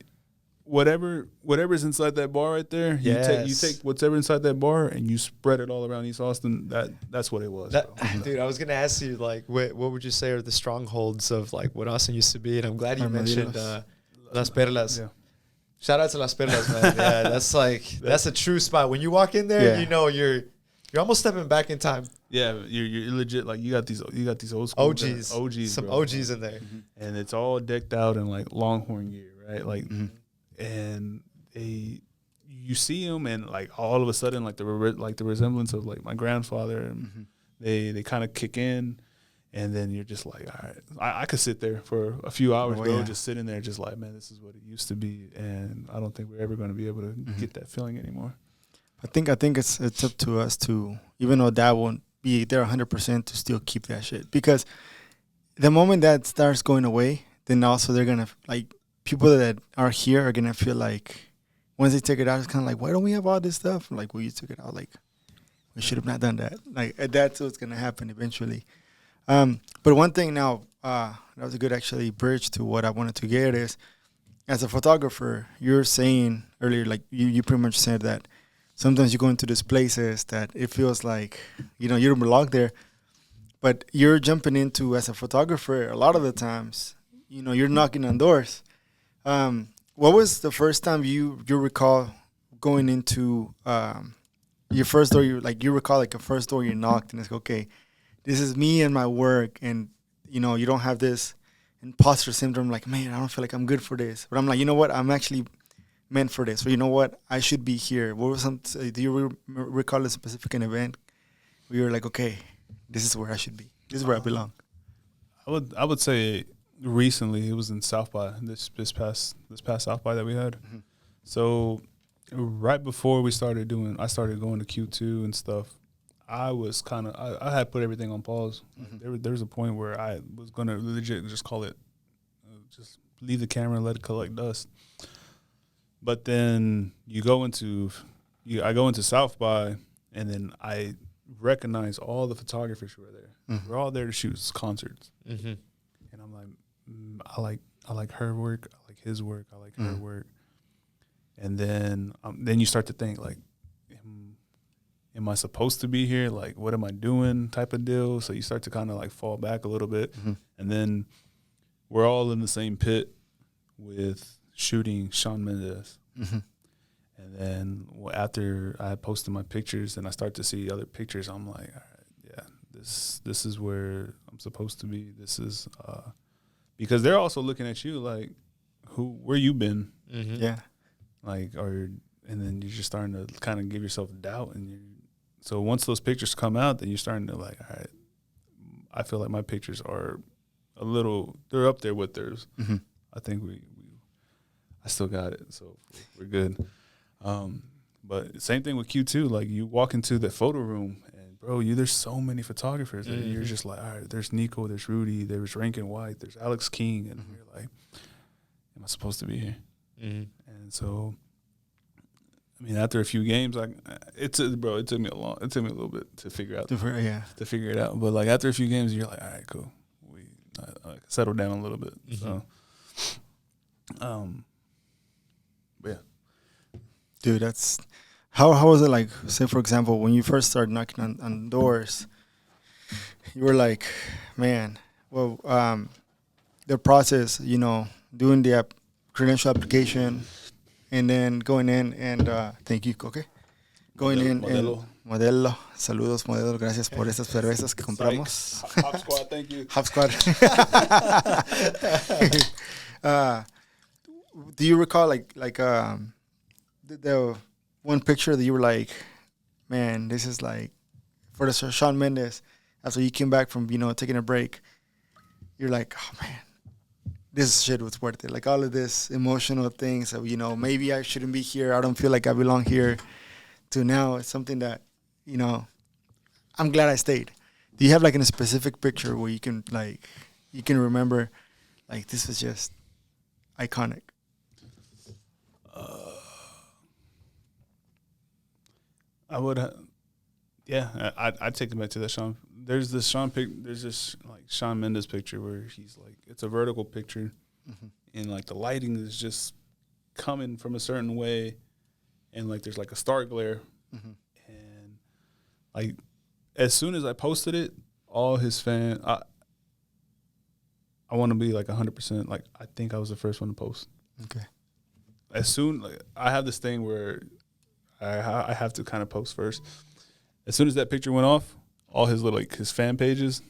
whatever's inside that bar right there, you Yes. take whatever inside that bar and you spread it all around East Austin. That's what it was, That, bro. dude, I was gonna ask you like, what would you say are the strongholds of like what Austin used to be? And I'm glad you mentioned Las Perlas. Yeah. Shout out to Las Perlas, man. Yeah, that's a true spot. When you walk in there, Yeah. you know you're almost stepping back in time. Yeah, you're legit. Like you got these old school OGs, OGs, some bro. OGs in there. And it's all decked out in like Longhorn gear, right? Like, Mhm. and you see them, and like all of a sudden, like the resemblance of like my grandfather, and they kind of kick in, and then you're just like, all right, I could sit there for a few hours, Oh, bro, yeah. just sitting there, just like, man, this is what it used to be, and I don't think we're ever going to be able to get that feeling anymore. I think it's up to us to, even though Dad won't be there 100%, to still keep that shit, because the moment that starts going away, then also they're gonna, like, people that are here are gonna feel like once they take it out, it's kind of like, why don't we have all this stuff? Like, well, you took it out, like we should have not done that. Like, that's what's gonna happen eventually. But one thing now, that was a good actually bridge to what I wanted to get is, as a photographer, you're saying earlier, like you pretty much said that sometimes you go into these places that it feels like, you don't belong there, but you're jumping into, as a photographer, a lot of the times, you're knocking on doors. What was the first time you recall going into your first door? You recall like a first door you knocked, and it's okay, this is me and my work, and you don't have this imposter syndrome, like, man, I don't feel like I'm good for this, but I'm like, you know what, I'm actually meant for this, or you know what, I should be here. What was do you recall a specific event where you're like, okay, this is where I should be, this is where I belong? I would say recently it was in South by this past South by that we had. Mhm. So right before I started going to Q2 and stuff, I was I had put everything on pause. There was a point where I was gonna legit just call it, just leave the camera and let it collect dust. But then I go into South by, and then I recognize all the photographers who are there. We're all there to shoot concerts, and I'm like, I like her work, I like his work, I like her work, and then you start to think like, am I supposed to be here? Like, what am I doing? Type of deal. So you start to kind of like fall back a little bit, and then we're all in the same pit with shooting Shawn Mendes. And then after I posted my pictures and I start to see other pictures, I'm like, all right, yeah, this is where I'm supposed to be. This is because they're also looking at you like, where you been? Yeah. Like, and then you're just starting to kind of give yourself doubt, so once those pictures come out, then you're starting to like, all right, I feel like my pictures are they're up there with theirs. I think I still got it, so we're good. But same thing with Q2. Like, you walk into the photo room, and bro, there's so many photographers, and you're just like, all right, there's Nico, there's Rudy, there's Rankin White, there's Alex King, and you're like, am I supposed to be here? And so, I mean, after a few games, it took me a little bit to figure it out. But like after a few games, you're like, all right, cool, we settled down a little bit. So, but yeah. Dude, that's how was it, like, say for example, when you first started knocking on doors, you were like, man, well, the process, doing the credential application, and then going in and thank you, okay, going in Modelo. and Modelo, saludos Modelo, gracias por esas cervezas que compramos. Hop Squad, thank you. Hop Squad. Do you recall like the one picture that you were like, man, this is like for the Shawn Mendes, after you came back from taking a break, you're like, oh man, this shit was worth it. Like all of this emotional things of maybe I shouldn't be here, I don't feel like I belong here, to now it's something that I'm glad I stayed. Do you have like a specific picture where you can remember like this was just iconic? I would Yeah, I'd take him back to that Sean. There's this like Shawn Mendes picture where he's like, it's a vertical picture, and like the lighting is just coming from a certain way, and like there's like a star glare, and like as soon as I posted it, all his fans, I want to be like 100%. Like I think I was the first one to post. Okay. As soon, like I have this thing where I have to kind of post first. As soon as that picture went off, all his little like his fan pages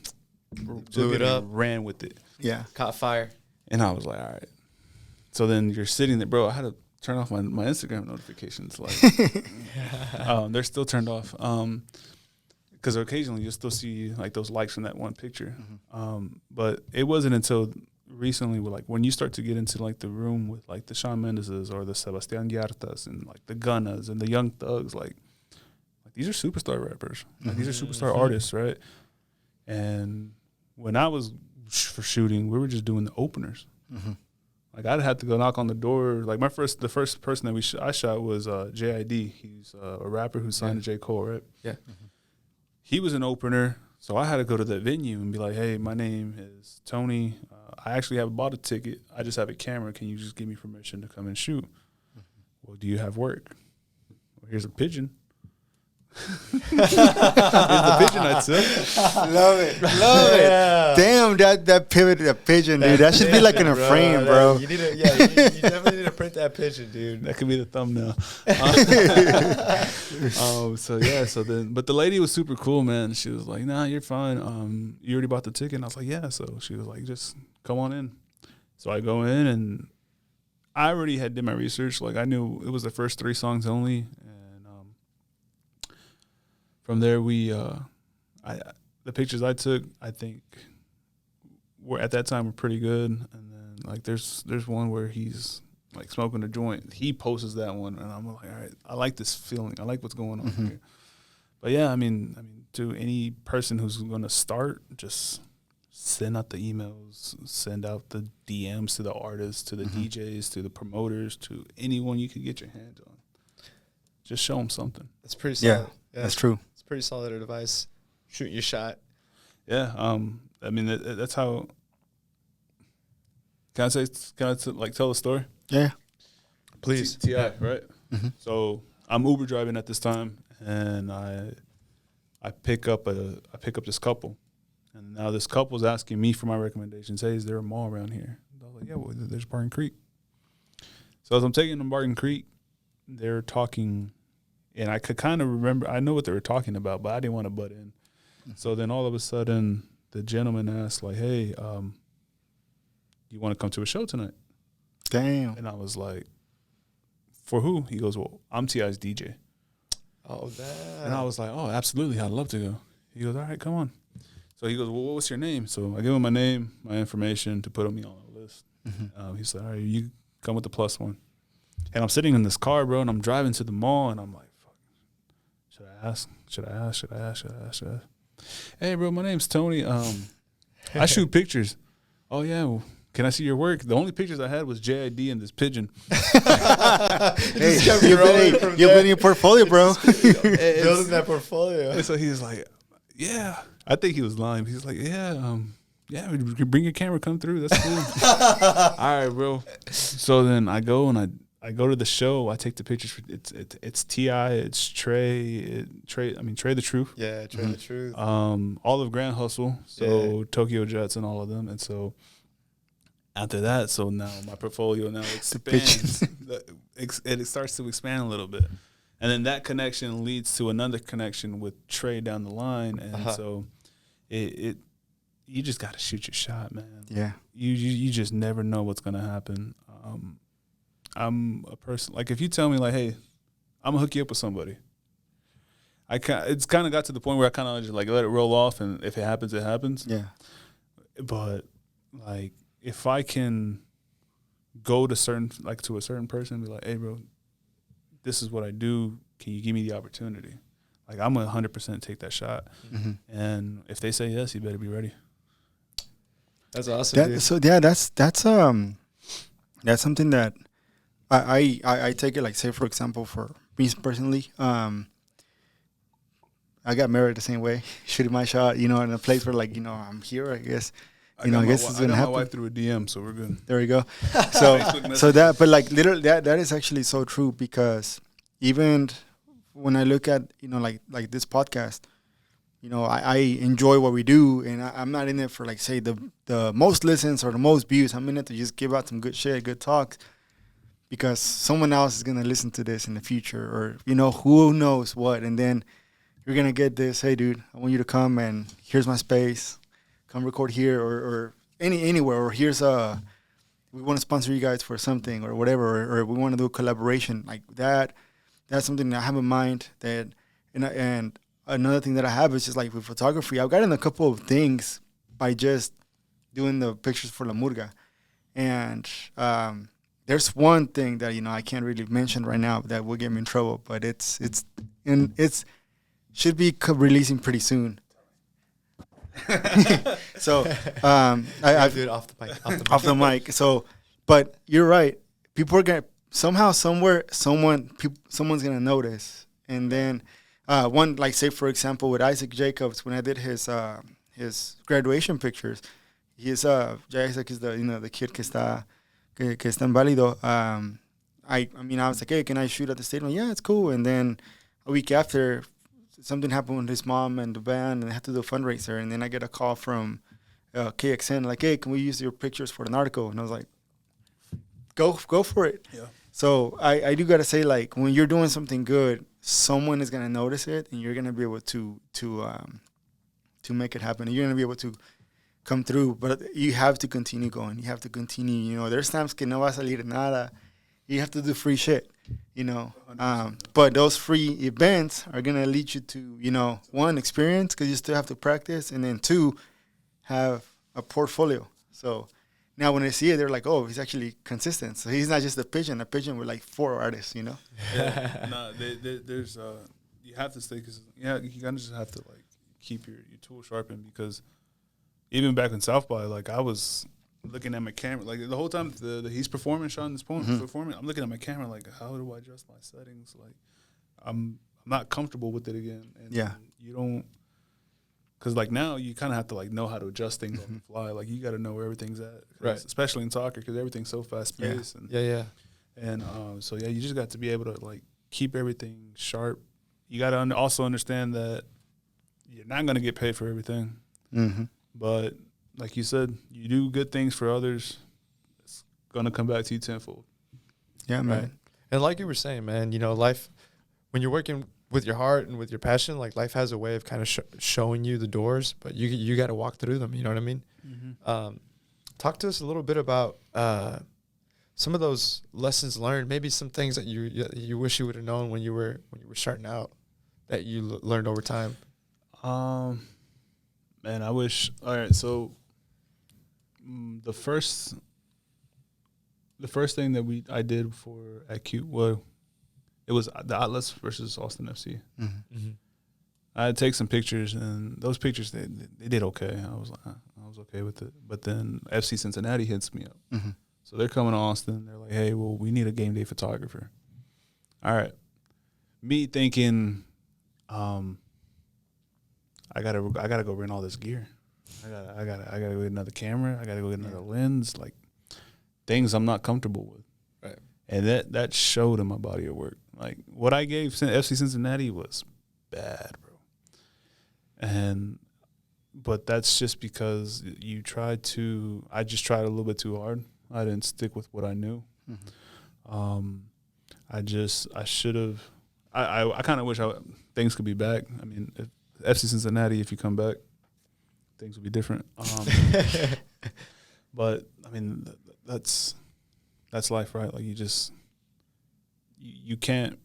blew it up, ran with it. Yeah. caught fire. And I was like, all right. So then you're sitting there, bro. I had to turn off my Instagram notifications. Like, they're still turned off. Because occasionally you'll still see like those likes from that one picture. But it wasn't until recently, like when you start to get into like the room with like the Shawn Mendeses or the Sebastian Yartas and like the Gunnas and the Young Thugs, like these are superstar rappers. Like these are superstar artists, right? And when I was for shooting, we were just doing the openers. Like I'd have to go knock on the door. Like the first person that I shot was JID. He's a rapper who signed to J. Cole, right? Yeah. He was an opener, so I had to go to that venue and be like, "Hey, my name is Tony. I actually have bought a ticket. I just have a camera. Can you just give me permission to come and shoot?" Well, do you have work? Well, here's a pigeon. Here's the pigeon I took. Love it. Damn, that pivoted a pigeon, dude. That should be like in a frame, bro. You definitely need to print that pigeon, dude. That could be the thumbnail. But the lady was super cool, man. She was like, "Nah, you're fine. You already bought the ticket." And I was like, "Yeah." So she was like, "Just come on in." So I go in, and I already had did my research. Like I knew it was the first 3 songs only, and from there the pictures I took, I think were at that time were pretty good. And then like there's one where he's like smoking a joint. He posts that one, and I'm like, all right, I like this feeling. I like what's going on here. But yeah, I mean, to any person who's going to start, just send out the emails, send out the DMs to the artists, to the DJs, to the promoters, to anyone you can get your hands on. Just show them something. That's pretty solid. Yeah, that's true. It's pretty solid advice. Shoot your shot. Yeah. I mean, that's how. Can I tell a story? Yeah. Please. T.I., right? So I'm Uber driving at this time, and I pick up this couple, and now this couple's asking me for my recommendations. Hey, is there a mall around here? I was like, yeah, well, there's Barton Creek. So as I'm taking them to Barton Creek, they're talking, and I could kind of remember, I know what they were talking about, but I didn't want to butt in. So then all of a sudden, the gentleman asked, like, hey, you want to come to a show tonight? Damn. And I was like, for who? He goes, well, I'm T.I.'s DJ. Oh, that. And I was like, oh, absolutely, I'd love to go. He goes, all right, come on. So he goes, well, what's your name? So I give him my name, my information to put me on the list. He said, all right, you come with the +1. And I'm sitting in this car, bro, and I'm driving to the mall, and I'm like, fuck, should I ask? Hey, bro, my name's Tony. I shoot pictures. Oh, yeah, well, can I see your work? The only pictures I had was JID and this pigeon. Hey, you've been in your portfolio, bro. Building that portfolio. And so he was like, yeah. I think he was lying. He was like, yeah, bring your camera, come through. That's cool. All right, bro. So then I go and I go to the show. I take the pictures. It's T.I., it's Trey the Truth. Yeah, Trey the Truth. All of Grand Hustle. So Tokyo Jets and all of them. And so after that, so now my portfolio now expands. It starts to expand a little bit. And then that connection leads to another connection with Trey down the line. And so you just got to shoot your shot, man. Yeah. You just never know what's going to happen. I'm a person, like if you tell me like, hey, I'm going to hook you up with somebody. It's kind of got to the point where I kind of just like let it roll off, and if it happens, it happens. Yeah. But like if I can go to a certain person and be like, hey, bro, this is what I do. Can you give me the opportunity? Like I'm 100% take that shot. And if they say yes, you better be ready. That's awesome. Dude. So yeah, that's something that I take it, like say for example for me personally, I got married the same way, shooting my shot, in a place where like, I'm here, I guess. I guess it's gonna happen. My wife through a DM, so we're good. There we go. So that, but like literally, that is actually so true, because even when I look at like this podcast, I enjoy what we do, and I'm not in it for like say the most listens or the most views. I'm in it to just give out some good shit, good talks, because someone else is gonna listen to this in the future, or who knows what, and then you're gonna get this. Hey, dude, I want you to come, and here's my space. Come record here, or anywhere, or here's we want to sponsor you guys for something or whatever, or we want to do a collaboration like that. That's something that I have in mind. And another thing that I have is just like with photography. I've gotten a couple of things by just doing the pictures for La Murga, and there's one thing that I can't really mention right now that will get me in trouble, but it's should be releasing pretty soon. So I do it off the mic. Off the mic. So, but you're right. People are gonna somehow, somewhere, someone's gonna notice. And then one, like say for example with Isaac Jacobs, when I did his graduation pictures, Isaac is the kid que está inválido. I was like, hey, can I shoot at the stadium? Yeah, it's cool. And then a week after, something happened with his mom and the band, and they had to do a fundraiser. And then I get a call from KXN, like, hey, can we use your pictures for an article? And I was like, go for it. Yeah. So I do gotta say, like, when you're doing something good, someone is gonna notice it, and you're gonna be able to make it happen. And you're gonna be able to come through, but you have to continue going. You have to continue. There's times que no va a salir nada. You have to do free shit. But those free events are gonna lead you to, one, experience, because you still have to practice, and then two, have a portfolio. So now when they see it, they're like, oh, he's actually consistent. So he's not just a pigeon with like 4 artists, Yeah. No, there's you have to stay, cause you kind of just have to like keep your tool sharpened, because even back in South by, like I was looking at my camera, like the whole time he's performing, Sean is performing, I'm looking at my camera like, how do I adjust my settings? Like I'm not comfortable with it again. And you don't, because like now you kind of have to like know how to adjust things on the fly. Like you got to know where everything's at, right? Especially in soccer, because everything's so fast paced. And so you just got to be able to like keep everything sharp. You got to also understand that you're not going to get paid for everything, but like you said, you do good things for others, it's going to come back to you tenfold. Yeah, man. Right. And like you were saying, man, life, when you're working with your heart and with your passion, like life has a way of kind of showing you the doors, but you got to walk through them. You know what I mean? Mm-hmm. Talk to us a little bit about some of those lessons learned, maybe some things that you wish you would have known when you were starting out that you learned over time. Man, I wish. All right, so the first thing that I did for at Q, well, it was the Atlas versus Austin FC. Mm-hmm. Mm-hmm. I had to take some pictures, and those pictures they did okay. I was okay with it. But then FC Cincinnati hits me up, so they're coming to Austin. They're like, "Hey, well, we need a game day photographer." All right, me thinking, I gotta go rent all this gear. I gotta go get another camera. I gotta go get another lens. Like things I'm not comfortable with. Right. And that showed in my body of work. Like what I gave FC Cincinnati was bad, bro. But that's just because I just tried a little bit too hard. I didn't stick with what I knew. Mm-hmm. I should have. I kind of wish things could be back. I mean, if FC Cincinnati, if you come back, things will be different. But I mean, that's life, right? Like you can't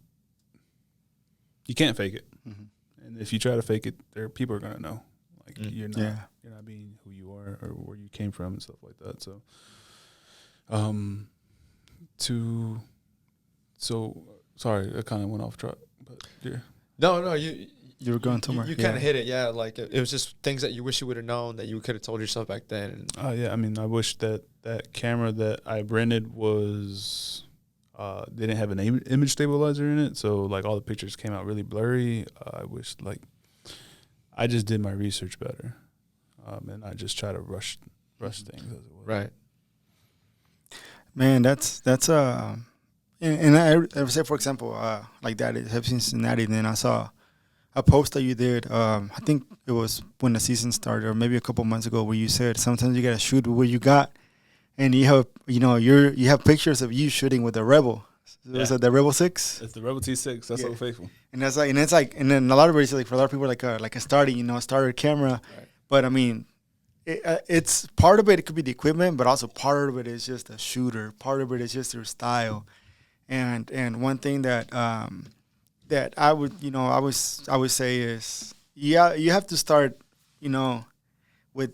fake it. Mm-hmm. And if you try to fake it, people are gonna know. Like you're not being who you are or where you came from and stuff like that. So, sorry, I kind of went off track, but yeah. No, you were going somewhere. You kind of hit it, yeah. Like it was just things that you wish you would have known that you could have told yourself back then. Yeah, I mean, I wish that camera that I rented was didn't have an image stabilizer in it, so like all the pictures came out really blurry. I wish like I just did my research better, and I just try to rush things as it was. Right. Man, that's and I would say, for example, like that it helps Cincinnati. Then I saw a post that you did. I think it was when the season started, or maybe a couple months ago, where you said sometimes you gotta shoot with what you got, and you have you have pictures of you shooting with the Rebel. Was it the Rebel 6? It's the Rebel T6. That's so faithful. And that's like, and then a lot of it is like for a lot of people like a starter camera, Right. but I mean, it's part of it. It could be the equipment, but also part of it is just a shooter. Part of it is just your style, and one thing that that I would say is you have to start with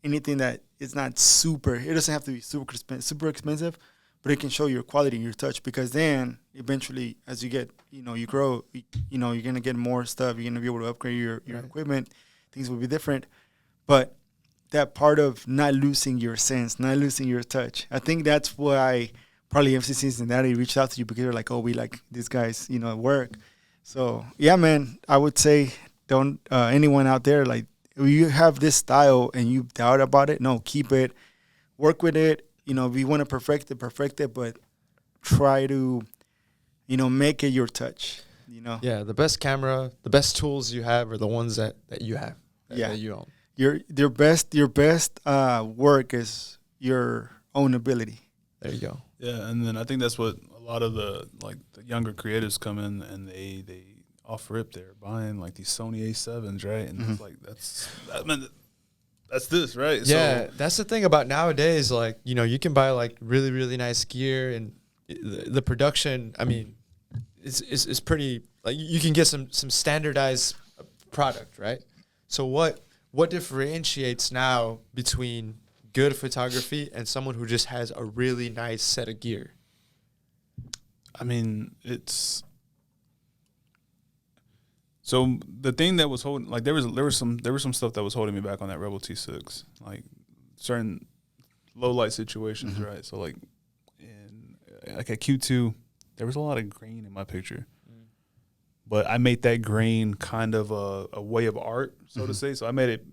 anything that is not super. It doesn't have to be super expensive, but it can show your quality and your touch, because then eventually as you get you grow, you're gonna get more stuff. You're gonna be able to upgrade your Right. equipment. Things will be different, but that part of not losing your sense, not losing your touch. I think that's why probably FC Cincinnati reached out to you, because they're like, oh, we like these guys, work. So yeah, man, I would say don't anyone out there, like, if you have this style and you doubt about it, no, keep it, work with it. If you want to perfect it, but try to, make it your touch. Yeah, the best camera, the best tools you have are the ones that you have. That you own. Your best work is your own ability. There you go. Yeah, and then I think that's what a lot of the younger creatives come in and they off rip they're buying like these Sony A7s, right? And it's like that's this, right? Yeah, So, that's the thing about nowadays. Like, you can buy like really, really nice gear, and the production, I mean, is pretty, like, you can get some standardized product, right? So what differentiates now between good photography and someone who just has a really nice set of gear? I mean, it's so the thing that was holding, like, there was some stuff that was holding me back on that Rebel T6, like certain low light situations, right? So like at Q2, there was a lot of grain in my picture, but I made that grain kind of a way of art, so to say. So I made it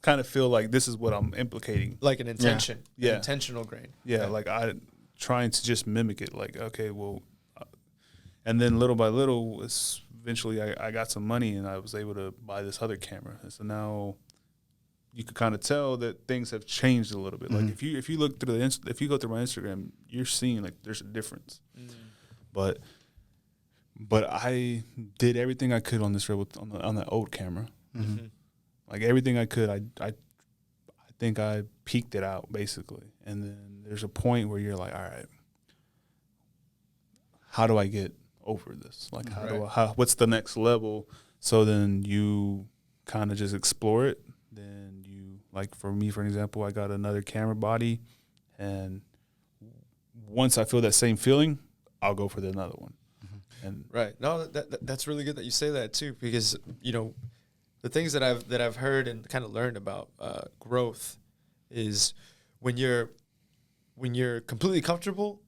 kind of feel like this is what I'm implicating, Like an intention, Yeah. an intentional grain. yeah. Like I trying to just mimic it, like, okay, well, and then little by little, eventually I got some money and I was able to buy this other camera, and so now you could kind of tell that things have changed a little bit. Like if you look through if you go through my Instagram, you're seeing like there's a difference. But I did everything I could on this Rebel on that old camera. Like everything I could. I think I peaked it out basically, and then there's a point where you're like, all right, how do I get over this? Like what's the next level? So then you kind of just explore it. Then you, like, for me, for example, I got another camera body, and once I feel that same feeling, I'll go for another one. And Right. No, that's really good that you say that too, because the things that I've heard and kind of learned about growth is when you're completely comfortable,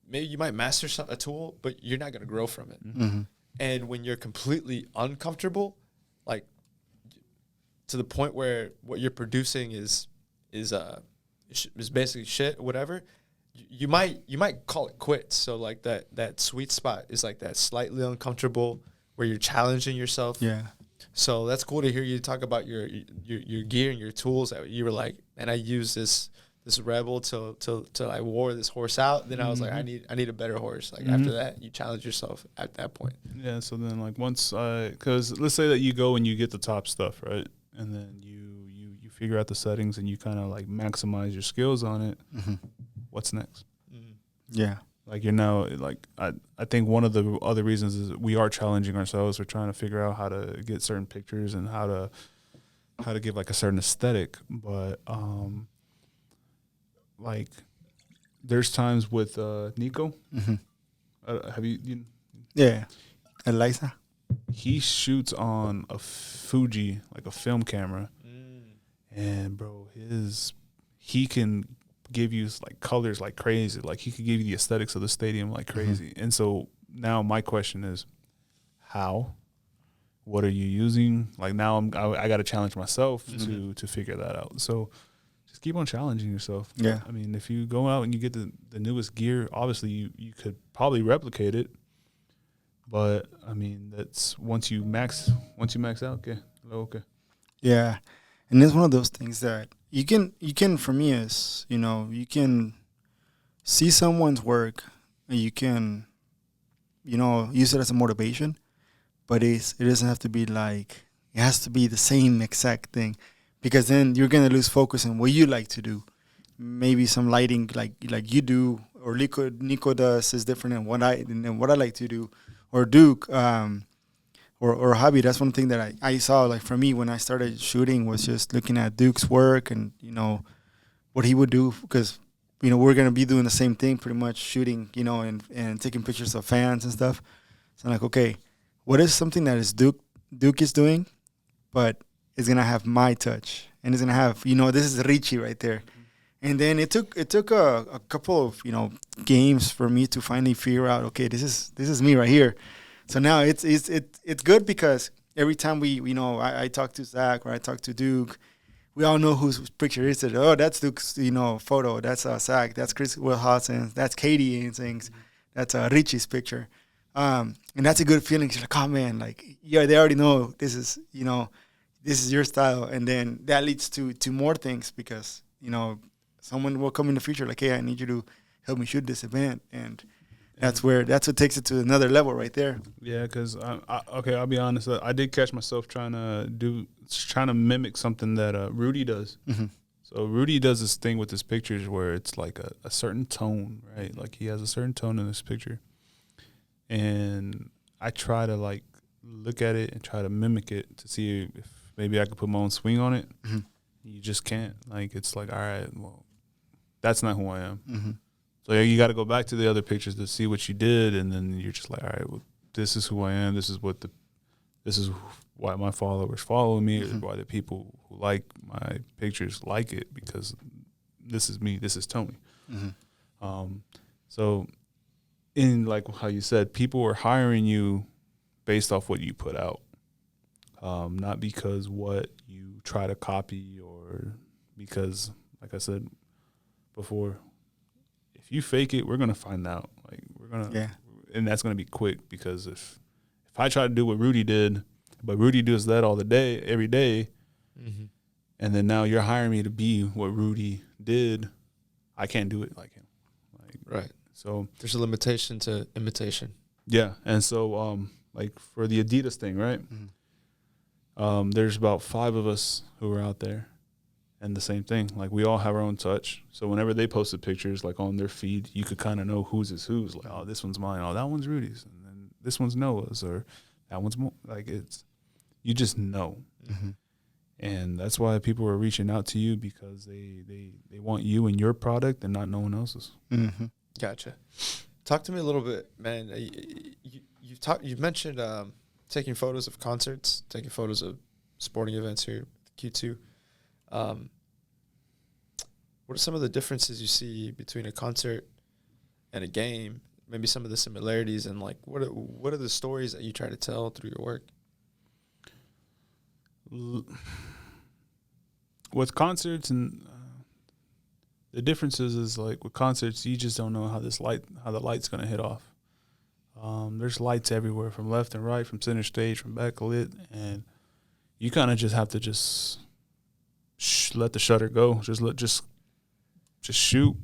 maybe you might master a tool, but you're not going to grow from it. And when you're completely uncomfortable, like to the point where what you're producing is basically shit or whatever, you might call it quits. So like that sweet spot is like that slightly uncomfortable where you're challenging yourself. Yeah. So that's cool to hear you talk about your gear and your tools. That you were like, and I use this Rebel till I wore this horse out. Then I was like, I need a better horse. Like after that, you challenge yourself at that point. yeah, so then like because let's say that you go and you get the top stuff, right? And then you figure out the settings and you kind of like maximize your skills on it. What's next? Yeah. Like, you're now, like, I think one of the other reasons is we are challenging ourselves. We're trying to figure out how to get certain pictures and how to give like a certain aesthetic. But like, there's times with Nico. Have you? Yeah. Eliza. He shoots on a Fuji, like a film camera, and bro, he can give you like colors like crazy. Like, he could give you the aesthetics of the stadium like crazy. And so now my question is, how what are you using? Like now I got to challenge myself Mm-hmm. to figure that out. So just keep on challenging yourself. Yeah. I mean, if you go out and you get the newest gear, obviously you could probably replicate it. But I mean, that's once you max out, okay. Okay. Yeah. And it's one of those things that you can for me is, you can see someone's work and you can, use it as a motivation, but it doesn't have to be like it has to be the same exact thing, because then you're gonna lose focus on what you like to do. Maybe some lighting like you do or Nico does is different than what I like to do, or Duke, or hobby. That's one thing that I saw, like for me when I started shooting, was just looking at Duke's work and what he would do, because we're gonna be doing the same thing pretty much, shooting, and taking pictures of fans and stuff. So I'm like, okay, what is something that is Duke is doing, but it's gonna have my touch, and it's gonna have, this is Richie right there. And then it took a couple of games for me to finally figure out, okay, this is me right here. So now it's good, because every time I talk to Zach or I talk to Duke, we all know whose picture is it. Oh, that's Duke's photo. That's Zach. That's Chris Wilhausen. That's Katie and things. That's Richie's picture. And that's a good feeling. She's like, oh man, like, yeah, they already know this is your style, and then that leads to more things, because someone will come in the future like, hey, I need you to help me shoot this event, and that's what takes it to another level right there. Yeah, because okay, I'll be honest. I did catch myself trying to mimic something that Rudy does. Mm-hmm. So Rudy does this thing with his pictures where it's like a certain tone, right? Like he has a certain tone in this picture, and I try to like look at it and try to mimic it to see if maybe I could put my own swing on it. Mm-hmm. You just can't. Like it's like, all right, well, that's not who I am. Mm-hmm. So you got to go back to the other pictures to see what you did, and then you're just like, all right, well, this is who I am. This is why my followers follow me. Mm-hmm. Why the people who like my pictures like it, because this is me. This is Tony. Mm-hmm. So in like how you said, people are hiring you based off what you put out, not because what you try to copy, or because, like I said before, if you fake it, we're gonna find out. Like and that's gonna be quick, because if I try to do what Rudy did, but Rudy does that every day, Mm-hmm. and then now you're hiring me to be what Rudy did, I can't do it like him. Like, Right. So There's a limitation to imitation. yeah, and so like for the Adidas thing, right? Mm-hmm. There's about 5 of us who are out there. And the same thing, like we all have our own touch. So whenever they posted pictures, like on their feed, you could kind of know whose is whose. Like, oh, this one's mine. Oh, that one's Rudy's. And then this one's Noah's, or that one's like you just know. Mm-hmm. And that's why people are reaching out to you, because they want you and your product and not no one else's. Mm-hmm. Gotcha. Talk to me a little bit, man. You've mentioned taking photos of concerts, taking photos of sporting events here, Q2. What are some of the differences you see between a concert and a game? Maybe some of the similarities, and like what are the stories that you try to tell through your work? With concerts, and the differences is like with concerts, you just don't know how the light's gonna hit off. There's lights everywhere, from left and right, from center stage, from backlit, and you kind of just have to let the shutter go. Just shoot,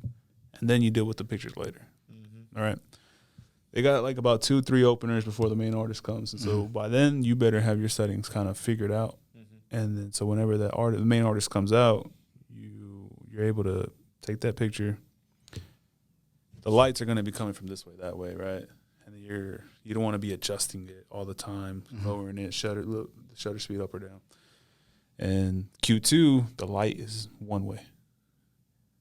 and then you deal with the pictures later. Mm-hmm. All right. They got like about 2-3 openers before the main artist comes, and so by then you better have your settings kind of figured out. Mm-hmm. And then so whenever the main artist comes out, you're able to take that picture. The lights are going to be coming from this way, that way, right? And you don't want to be adjusting it all the time, lowering it, the shutter speed up or down. And Q2, the light is one way.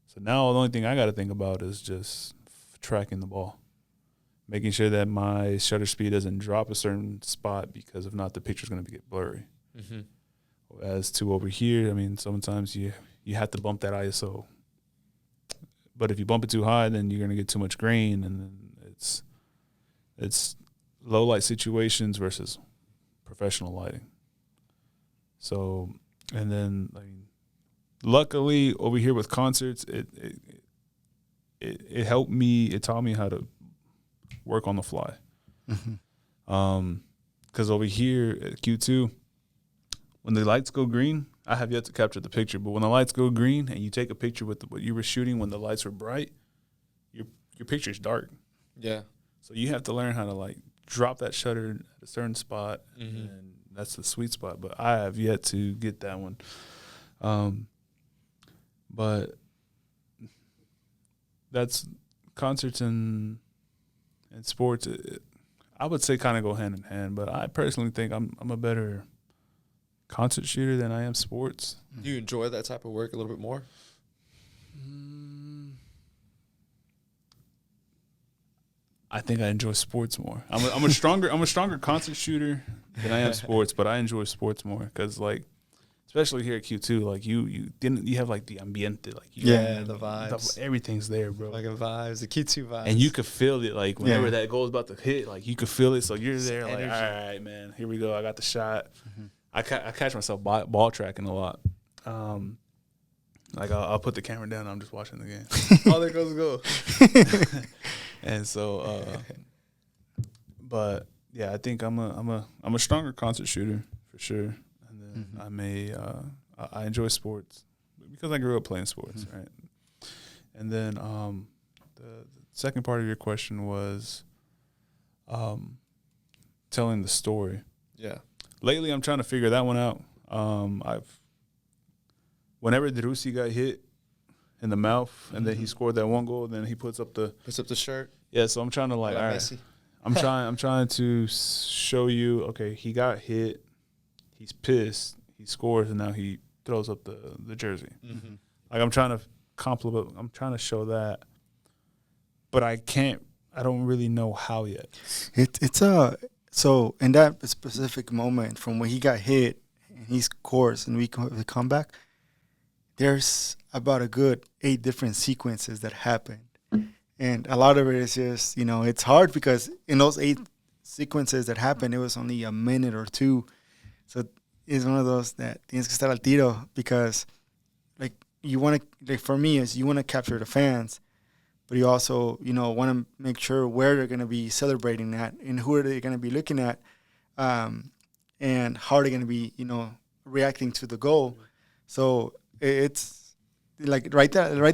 So now the only thing I got to think about is just tracking the ball, making sure that my shutter speed doesn't drop a certain spot, because if not, the picture's going to get blurry. Mm-hmm. As to over here, I mean, sometimes you have to bump that ISO. But if you bump it too high, then you're going to get too much grain, and then it's low light situations versus professional lighting. So, and then luckily over here with concerts, it helped me. It taught me how to work on the fly. Because over here at Q2, when the lights go green, I have yet to capture the picture, but when the lights go green and you take a picture with what you were shooting when the lights were bright, your picture is dark. Yeah. So you have to learn how to drop that shutter at a certain spot, and that's the sweet spot. But I have yet to get that one. But that's concerts and sports. I would say kind of go hand in hand, but I personally think I'm a better concert shooter than I am sports. Do you enjoy that type of work a little bit more? I think I enjoy sports more. I'm a stronger concert shooter than I am sports, but I enjoy sports more because especially here at Q2, you have the ambiente, the vibes, everything's there, bro. The vibes, the Q2 vibes, and you could feel it whenever that goal is about to hit, you could feel it. So you're there, energy. All right, man, here we go. I got the shot. I catch myself ball tracking a lot. I'll put the camera down and I'm just watching the game. Oh, there goes the goal. And so, but yeah, I think I'm a stronger concert shooter for sure. And then I enjoy sports because I grew up playing sports, right? And then the second part of your question was telling the story. Yeah. Lately, I'm trying to figure that one out. Whenever Drusi got hit in the mouth, and then he scored that one goal, then he puts up the shirt. Yeah, so I'm trying to all right. I'm trying to show you. Okay, he got hit. He's pissed. He scores, and now he throws up the jersey. I'm trying to compliment. I'm trying to show that, but I can't. I don't really know how yet. So in that specific moment from when he got hit and he scores and we come back, there's about a good 8 different sequences that happened. And a lot of it is just, it's hard because in those 8 sequences that happened, it was only a minute or 2. So it's one of those that tienes que estar al tiro because you want to, for me, is you want to capture the fans, but you also, want to make sure where they're going to be celebrating that and who are they going to be looking at, and how are they going to be, reacting to the goal. So it's right there. I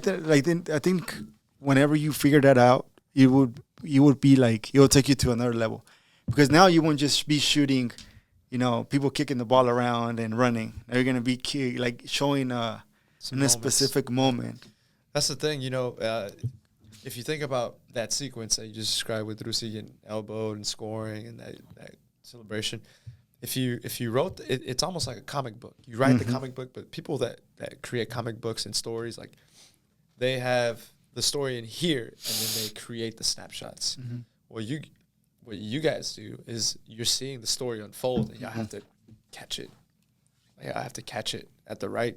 think whenever you figure that out, you would be it will take you to another level, because now you won't just be shooting, people kicking the ball around and running. Now you're going to be showing in a specific moment. That's the thing, if you think about that sequence that you just described with Drusi getting elbowed and scoring and that celebration, if you wrote it's almost like a comic book. You write the comic book, but people that create comic books and stories, they have the story in here and then they create the snapshots. What you guys do is you're seeing the story unfold and you have to catch it. I have to catch it at the right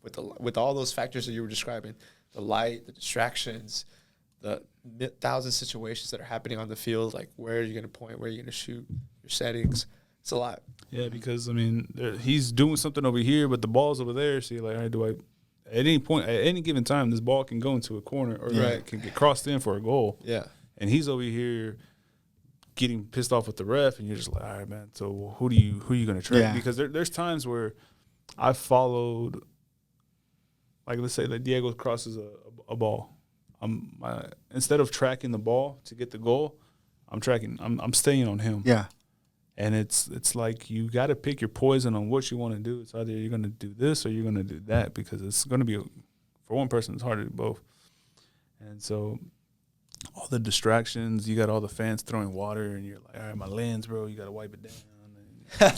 with all those factors that you were describing, the light, the distractions, the 1,000 situations that are happening on the field, where are you going to point, where are you going to shoot, your settings. It's a lot. Yeah, because, he's doing something over here, but the ball's over there. So you're all right, at any point, at any given time, this ball can go into a corner or can get crossed in for a goal. Yeah. And he's over here getting pissed off with the ref, and you're just all right, man, so who are you going to track? Yeah. Because there's times where I followed, let's say that Diego crosses a ball. Instead of tracking the ball to get the goal, I'm staying on him. Yeah. And it's you got to pick your poison on what you want to do. It's either you're going to do this or you're going to do that, because it's going to be, for one person, it's hard to do both. And so all the distractions, you got all the fans throwing water, and you're like, all right, my lens, bro, you got to wipe it down.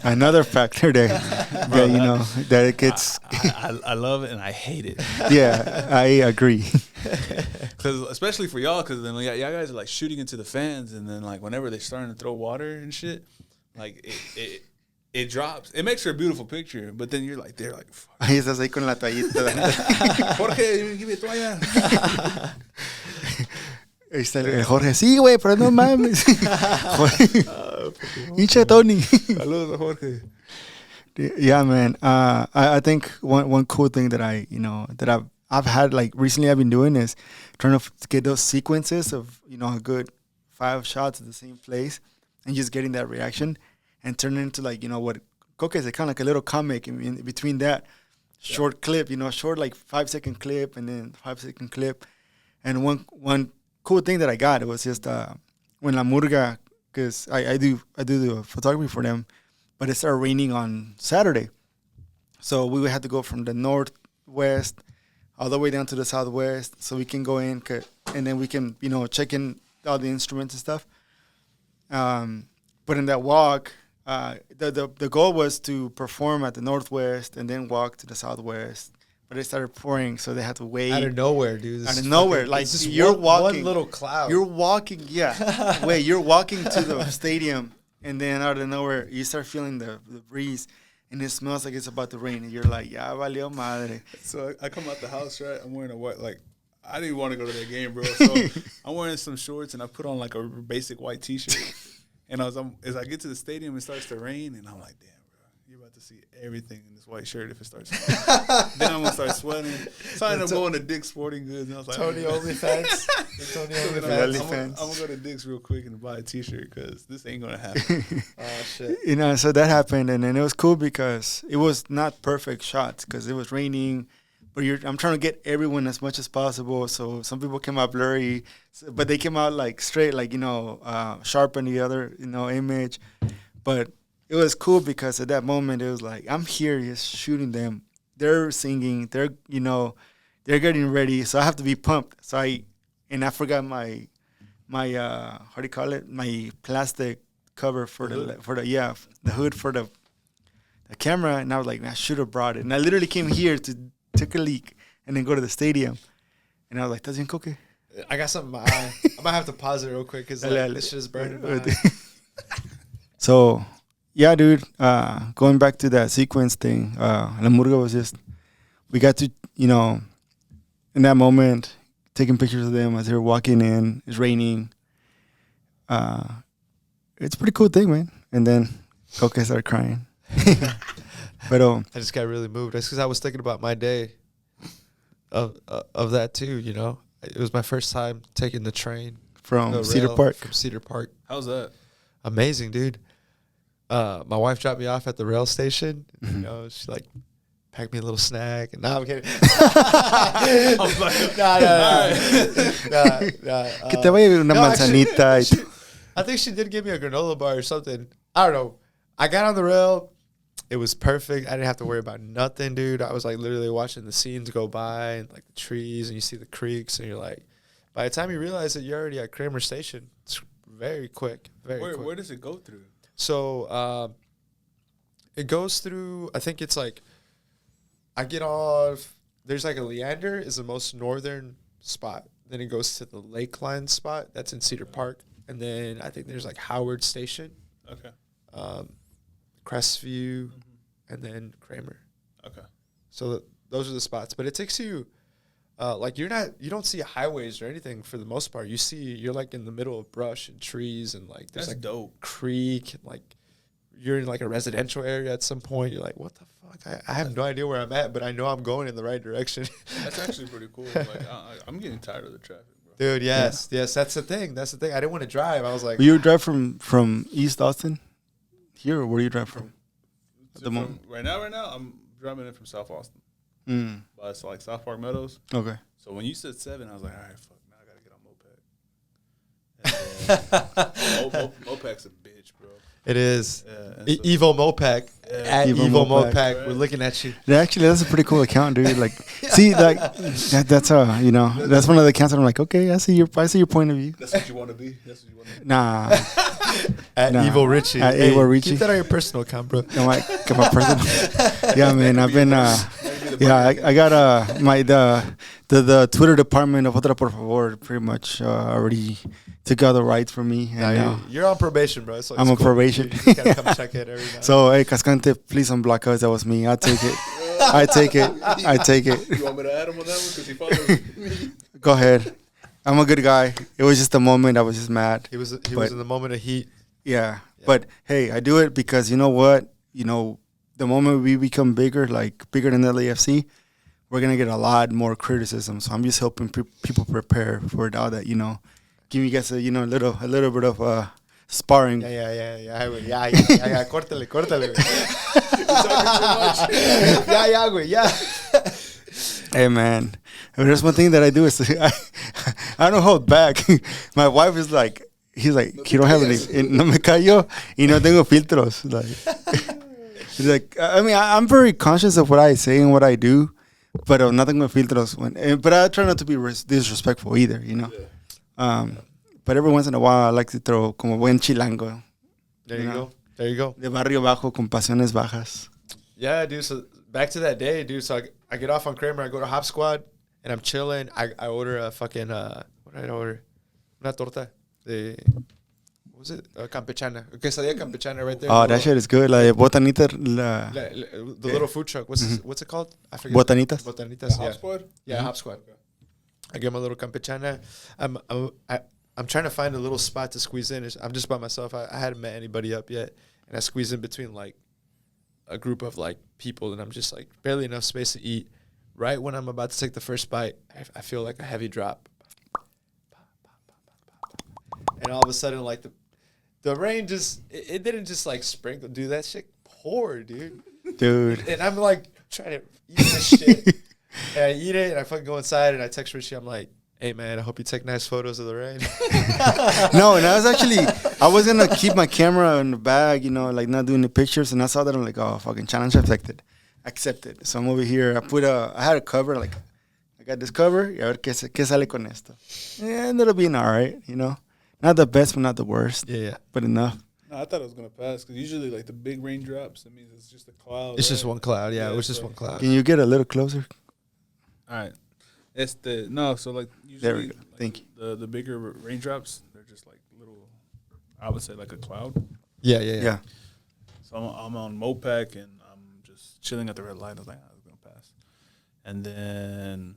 Another factor there, that it gets. I love it and I hate it. Yeah, I agree. Because especially for y'all, because then y'all guys are shooting into the fans, and then whenever they're starting to throw water and shit, it drops. It makes for a beautiful picture, but then you're they're fuck. Ahí estás ahí con la toallita. Jorge, give me a toalla. Ahí está el Jorge, sí, güey, pero no mames. Hincha Tony. Saludos, Jorge. Yeah, man. I think one cool thing that I've had like recently I've been doing is trying to get those sequences of a good 5 shots at the same place and just getting that reaction and turn it into like what Coke is kind of like a little comic in between that short clip, short like 5-second clip and then 5-second clip. And one cool thing that I got, it was just when La Murga, because I do the photography for them, but it started raining on Saturday. So we would have to go from the northwest all the way down to the southwest so we can go in and then we can, check in all the instruments and stuff. But in that walk, the goal was to perform at the northwest and then walk to the southwest. But it started pouring, so they had to wait. Out of nowhere, dude. Out of nowhere. Like, you're walking. One little cloud. You're walking, yeah. Wait, you're walking to the stadium, and then out of nowhere, you start feeling the breeze, and it smells like it's about to rain. And you're like, ya valió madre. So I come out the house, right? I'm wearing a white, like, I didn't want to go to that game, bro. So I'm wearing some shorts, and I put on, like, a basic white T-shirt. And as I get to the stadium, it starts to rain, and I'm like, damn. You're about to see everything in this white shirt if it starts sweating. Then I'm going to start sweating. So I ended up going to Dick's Sporting Goods. And I was like, Tony OnlyFans. Tony OnlyFans. I'm going to go to Dick's real quick and buy a T-shirt because this ain't going to happen. Oh, shit. So that happened. And then it was cool because it was not perfect shots because it was raining. But I'm trying to get everyone as much as possible. So some people came out blurry. But they came out like straight, like, sharp on the other, image. But it was cool because at that moment it was like I'm here just shooting them. They're singing. They're they're getting ready. So I have to be pumped. So I forgot my how do you call it? My plastic cover for the hood for the camera. And I was like, man, I should have brought it. And I literally came here to take a leak and then go to the stadium. And I was like, "That's in Coke." I got something in my eye. I might have to pause it real quick because this shit is burning my eye. So. Yeah, dude, going back to that sequence thing, La Murga was just, we got to, in that moment, taking pictures of them as they were walking in. It's raining. It's a pretty cool thing, man. And then Coque started crying. But I just got really moved. That's because I was thinking about my day of that too, It was my first time taking the train. From Cedar Park. From Cedar Park. How's that? Amazing, dude. My wife dropped me off at the rail station. Mm-hmm. She like packed me a little snack. And I'm kidding. I was like, Que te vaya una manzanita. I think she did give me a granola bar or something. I don't know. I got on the rail. It was perfect. I didn't have to worry about nothing, dude. I was like literally watching the scenes go by and like the trees and you see the creeks and you're like, by the time you realize that you're already at Kramer Station, it's very quick. Where does it go through? So it goes through, I think it's like, I get off, there's like a Leander is the most northern spot. Then it goes to the Lakeline spot. That's in Cedar Park. And then I think there's like Howard Station. Okay. Crestview, and then Kramer. Okay. So those are the spots. But it takes you, like you don't see highways or anything for the most part. You're like in the middle of brush and trees and like there's That's like dope. creek and like you're in like a residential area at some point. You're like, what the fuck? I have no idea where I'm at, but I know I'm going in the right direction. That's actually pretty cool. Like I'm getting tired of the traffic, bro. Dude, yes. That's the thing. I didn't want to drive. I was like, you drive from East Austin here, or where do you drive from? At the moment, right now, I'm driving in from South Austin. But it's like South Park Meadows. Okay. So when you said 7, I was like, all right, fuck, now I gotta get on Moped. Moped's a bitch, bro. it is. Yeah, Evo Moped. At Evo Moped. Right. We're looking at you. Yeah, actually, that's a pretty cool account, dude. Like, see, like that's that's one of the accounts that I'm like, okay, I see your point of view. That's what you want to be. Nah. At Evo Richie. At Evo Richie. Keep that on your personal account, bro. My personal. Yeah, man. I've been. I got the Twitter department of Otra, por favor, pretty much already took out the rights from me. And, you're on probation, bro. So I'm on probation. You just gotta come check it every night. So, hey, Cascante, please unblock us. That was me. I take it. I take it. You want me to add him on that one because he follows me? Go ahead. I'm a good guy. It was just a moment. I was just mad. He was in the moment of heat. Yeah. But hey, I do it because you know what? You know, the moment we become bigger, like bigger than LAFC, we're gonna get a lot more criticism. So I'm just helping people prepare for now that, you know, give you guys a little bit of sparring. Yeah, córtale. Yeah. Hey man, there's one thing that I do is I don't hold back. My wife is like, he's like, you don't have any, no me callo y no tengo filtros. Like, he's like, I mean, I'm very conscious of what I say and what I do, but no tengo filtros. But I try not to be disrespectful either, you know. But every once in a while, I like to throw como buen chilango. There you go. De barrio bajo con pasiones bajas. Yeah, dude. So back to that day, dude. So I get off on Kramer. I go to Hop Squad, and I'm chilling. I order a fucking what did I order? Una torta. What was it? Campechana. Quesadilla campechana right there. Oh, that shit is good. Like botanita. The little food truck. What's it called? I forget. Botanitas. Botanitas. Hop Squad? Yeah, Hop Squad. I get my little campechana. I'm trying to find a little spot to squeeze in. I'm just by myself. I hadn't met anybody up yet, and I squeeze in between like a group of like people, and I'm just like barely enough space to eat. Right when I'm about to take the first bite, I feel like a heavy drop, and all of a sudden, like the rain just it didn't just like sprinkle, dude. That shit poured, dude. And I'm like trying to eat this shit, and I eat it, and I fucking go inside, and I text Richie. I'm like, hey man, I hope you take nice photos of the rain. No, and I was gonna keep my camera in the bag, you know, like not doing the pictures, and I saw that I'm like, oh, fucking challenge accepted. So I'm over here. I had a cover, like I got this cover. Y a ver qué sale con esto. And it'll be all right, you know, not the best, but not the worst. Yeah. But enough. No, I thought it was gonna pass because usually like the big raindrops, that means it's just a cloud. It's right? just one cloud. Yeah, it was just one cloud. Can you get a little closer? All right. So like usually There we go. like, Thank you. The bigger raindrops, they're just like little, I would say like a cloud. Yeah. So I'm on Mopac and I'm just chilling at the red light. I was like, it's gonna pass, and then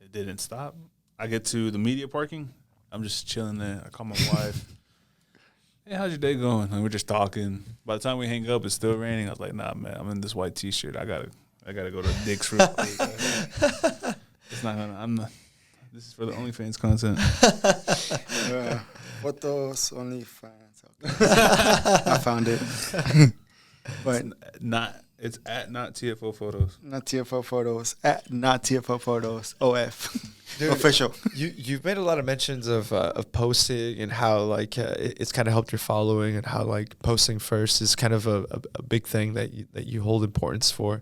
it didn't stop. I get to the media parking. I'm just chilling there. I call my wife. Hey, how's your day going? And we're just talking. By the time we hang up, it's still raining. I was like, nah, man, I'm in this white T-shirt. I gotta go to Dick's real quick. It's not gonna. This is for the OnlyFans content. Photos, OnlyFans. Okay. I found it. But It's at not TFOPhotos. Not TFOPhotos. At not TFOPhotos. OF. Dude, official. You've made a lot of mentions of posting and how like it's kind of helped your following, and how like posting first is kind of a big thing that you hold importance for.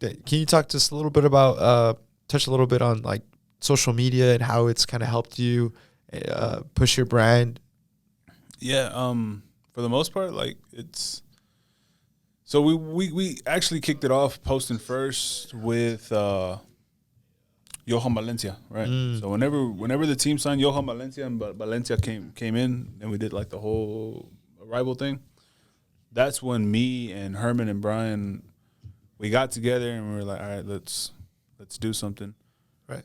Can you talk to us a little bit about touch a little bit on like social media and how it's kind of helped you push your brand? Yeah. For the most part, like it's. So we actually kicked it off posting first with Johan Valencia, right? So whenever the team signed Johan Valencia and Valencia came in, and we did like the whole arrival thing, that's when me and Herman and Brian, we got together and we were like, all right, let's do something. Right.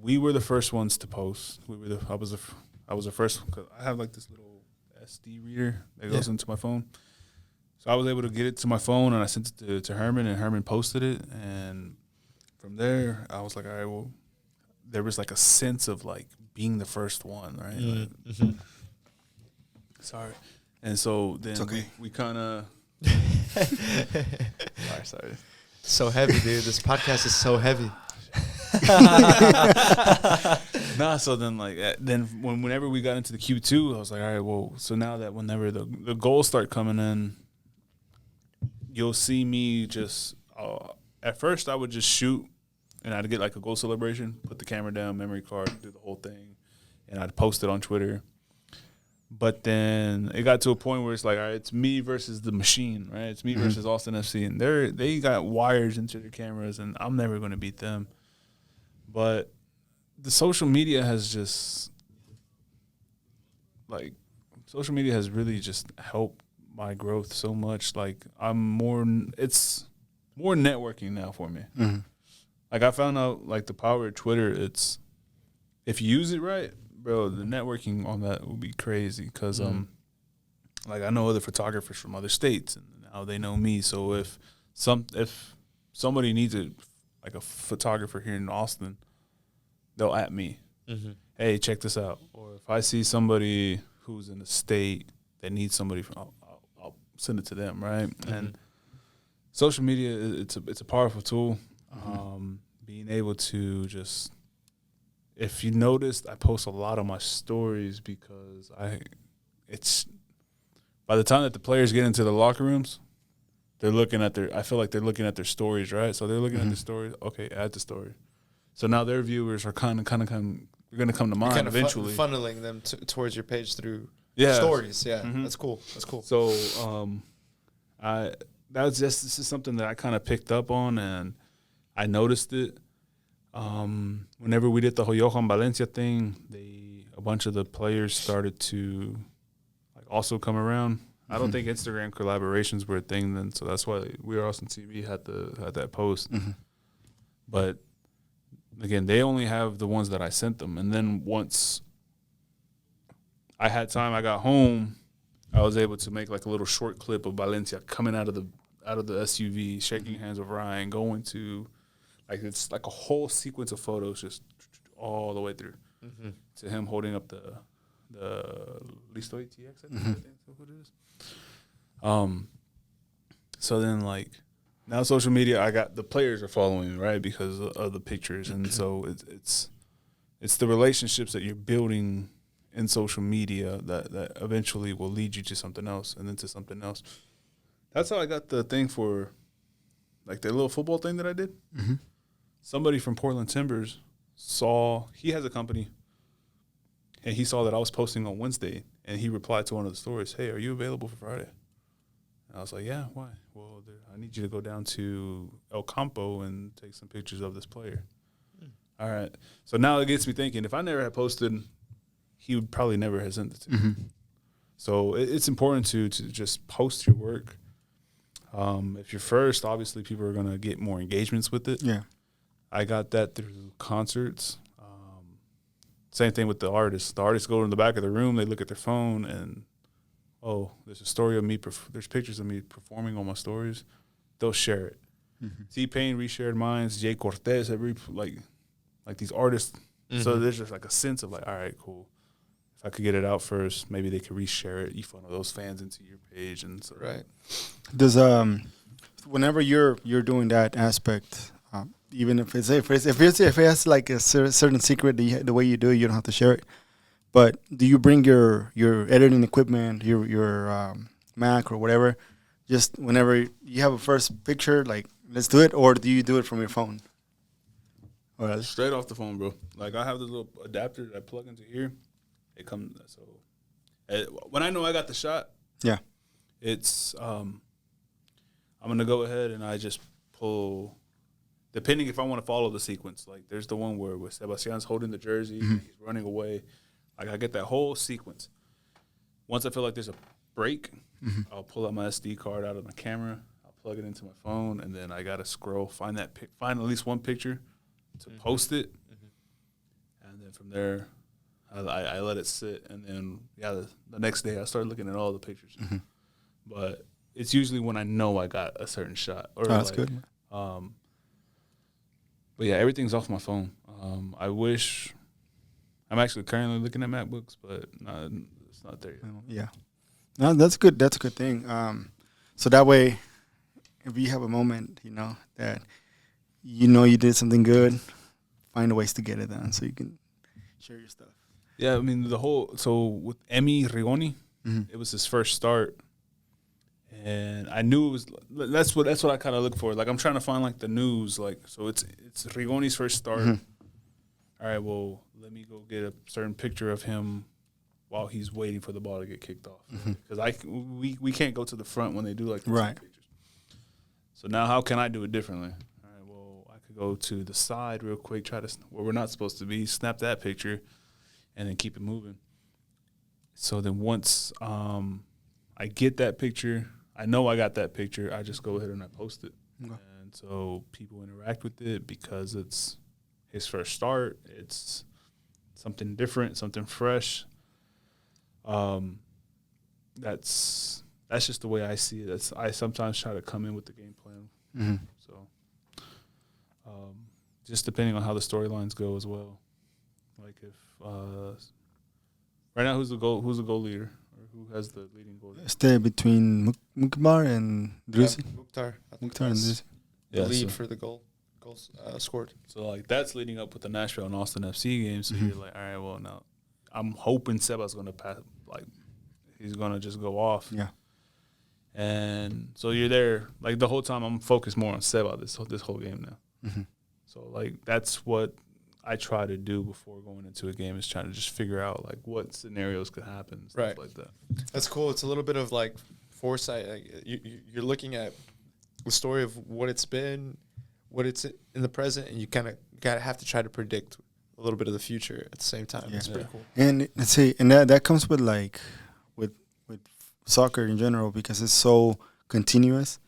We were the first ones to post. I was the first, cause I have like this little SD reader that goes into my phone. So I was able to get it to my phone, and I sent it to Herman, and Herman posted it. And from there, I was like, all right, well, there was like a sense of like being the first one, right? Like, sorry. And so then we kind of. Sorry. So heavy, dude. This podcast is so heavy. So then whenever we got into the Q2, I was like, all right, well, so now that whenever the goals start coming in, you'll see me just at first I would just shoot, and I'd get like a goal celebration, put the camera down, memory card, do the whole thing, and I'd post it on Twitter. But then it got to a point where it's like, all right, it's me versus the machine, right? It's me versus Austin FC, and they got wires into their cameras, and I'm never going to beat them. But the social media has really just helped my growth so much. Like it's more networking now for me. Like I found out like the power of Twitter. It's if you use it right, bro, the networking on that will be crazy. Cause like I know other photographers from other states, and now they know me. So if somebody needs like a photographer here in Austin, they'll at me. Mm-hmm. Hey, check this out. Or if I see somebody who's in a state that needs somebody, I'll send it to them, right? Mm-hmm. And social media, it's a powerful tool. Being able to just, if you noticed, I post a lot of my stories because it's by the time that the players get into the locker rooms, they're looking at I feel like they're looking at their stories, right? So they're looking at the stories. Okay, add the story. So now their viewers are kind of going to come to mind kind of eventually. Funneling them towards your page through Yeah. stories. Yeah, Mhm. that's cool. That's cool. So this is something that I kind of picked up on, and I noticed it. Whenever we did the Johan Valencia thing, a bunch of the players started to like also come around. I don't think Instagram collaborations were a thing then, so that's why We Are Austin TV had that post. But again, they only have the ones that I sent them, and then once I had time, I got home, I was able to make like a little short clip of Valencia coming out of the SUV, shaking hands with Ryan, going to like it's like a whole sequence of photos just all the way through to him holding up the Listo ATX, I think that's what it is. So then like now social media, I got the players are following me, right, because of the pictures, and so it's the relationships that you're building in social media that eventually will lead you to something else and then to something else. That's how I got the thing for like the little football thing that I did. Somebody from Portland Timbers he has a company, and he saw that I was posting on Wednesday, and he replied to one of the stories, "Hey, are you available for Friday?" And I was like, "Yeah, why?" "Well, I need you to go down to El Campo and take some pictures of this player." All right. So now it gets me thinking, if I never had posted, he would probably never have sent it to me. So it's important to just post your work. If you're first, obviously people are going to get more engagements with it. Yeah. I got that through concerts. Same thing with the artists. The artists go in the back of the room, they look at their phone, and there's a story of me. There's pictures of me performing on my stories. They'll share it. T-Pain reshared mine. Jay Cortez, like these artists. So there's just like a sense of like, all right, cool. If I could get it out first, maybe they could reshare it. You funnel those fans into your page, and so Right. Does whenever you're doing that aspect, even if it has like a certain secret, the way you do it, you don't have to share it. But do you bring your editing equipment, your Mac or whatever, just whenever you have a first picture, like let's do it, or do you do it from your phone? Or else? straight off the phone, bro. Like I have this little adapter that I plug into here. It comes when I know I got the shot. Yeah. It's I'm gonna go ahead and I just pull, depending if I want to follow the sequence. Like there's the one where Sebastian's holding the jersey, he's running away. Like I get that whole sequence. Once I feel like there's a break, I'll pull out my SD card out of my camera, I'll plug it into my phone, and then I gotta scroll, find at least one picture to post it, and then from there, I let it sit, and then the next day I start looking at all the pictures. But it's usually when I know I got a certain shot. Or that's good. But yeah, everything's off my phone. I wish I'm actually currently looking at MacBooks, but no, it's not there yet. Yeah. No, that's good. That's a good thing. So that way, if you have a moment, that you did something good, find ways to get it done so you can share your stuff. Yeah, I mean so with Emi Rigoni, it was his first start, and I knew it was. That's what I kind of look for. Like I'm trying to find like the news, like so it's Rigoni's first start. All right, well let me go get a certain picture of him while he's waiting for the ball to get kicked off, because we can't go to the front when they do like the pictures. So now how can I do it differently? All right, well I could go to the side real quick, try to where we're not supposed to be, snap that picture, and then keep it moving. So then once I get that picture, I know I got that picture, I just go ahead and I post it. Okay. And so people interact with it because it's his first start. It's something different, something fresh. that's just the way I see it. I sometimes try to come in with the game plan. Mm-hmm. So just depending on how the storylines go as well. Like if right now, who's the goal leader, or who has the leading goal leader? Stay between Mukbar and Drusi. Mukhtar. I think Mukhtar and that's Drusi. the lead for the goals scored. So like that's leading up with the Nashville and Austin FC games. So you're like, all right, well now I'm hoping Seba's gonna pass. Like he's gonna just go off. Yeah. And so you're there like the whole time. I'm focused more on Seba this whole game now. Mm-hmm. So like that's what I try to do before going into a game, is trying to just figure out like what scenarios could happen, and stuff like that. That's cool. It's a little bit of like foresight. Like you're looking at the story of what it's been, what it's in the present, and you kind of gotta have to try to predict a little bit of the future at the same time. Yeah. It's pretty cool. And let's say, and that comes with like with soccer in general, because it's so continuous.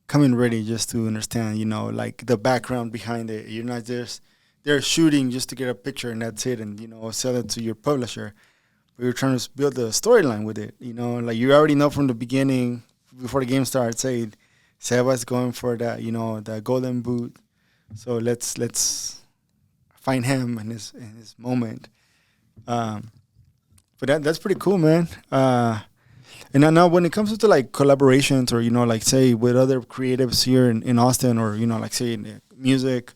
Coming ready just to understand, like the background behind it. You're not just they're shooting just to get a picture and that's it, and sell it to your publisher. But you're trying to build a storyline with it. Like you already know from the beginning, before the game starts, say Seba's going for that, that golden boot. So let's find him in his moment. But that's pretty cool, man. And now when it comes to like collaborations, or like say with other creatives here in Austin, or like say in the music,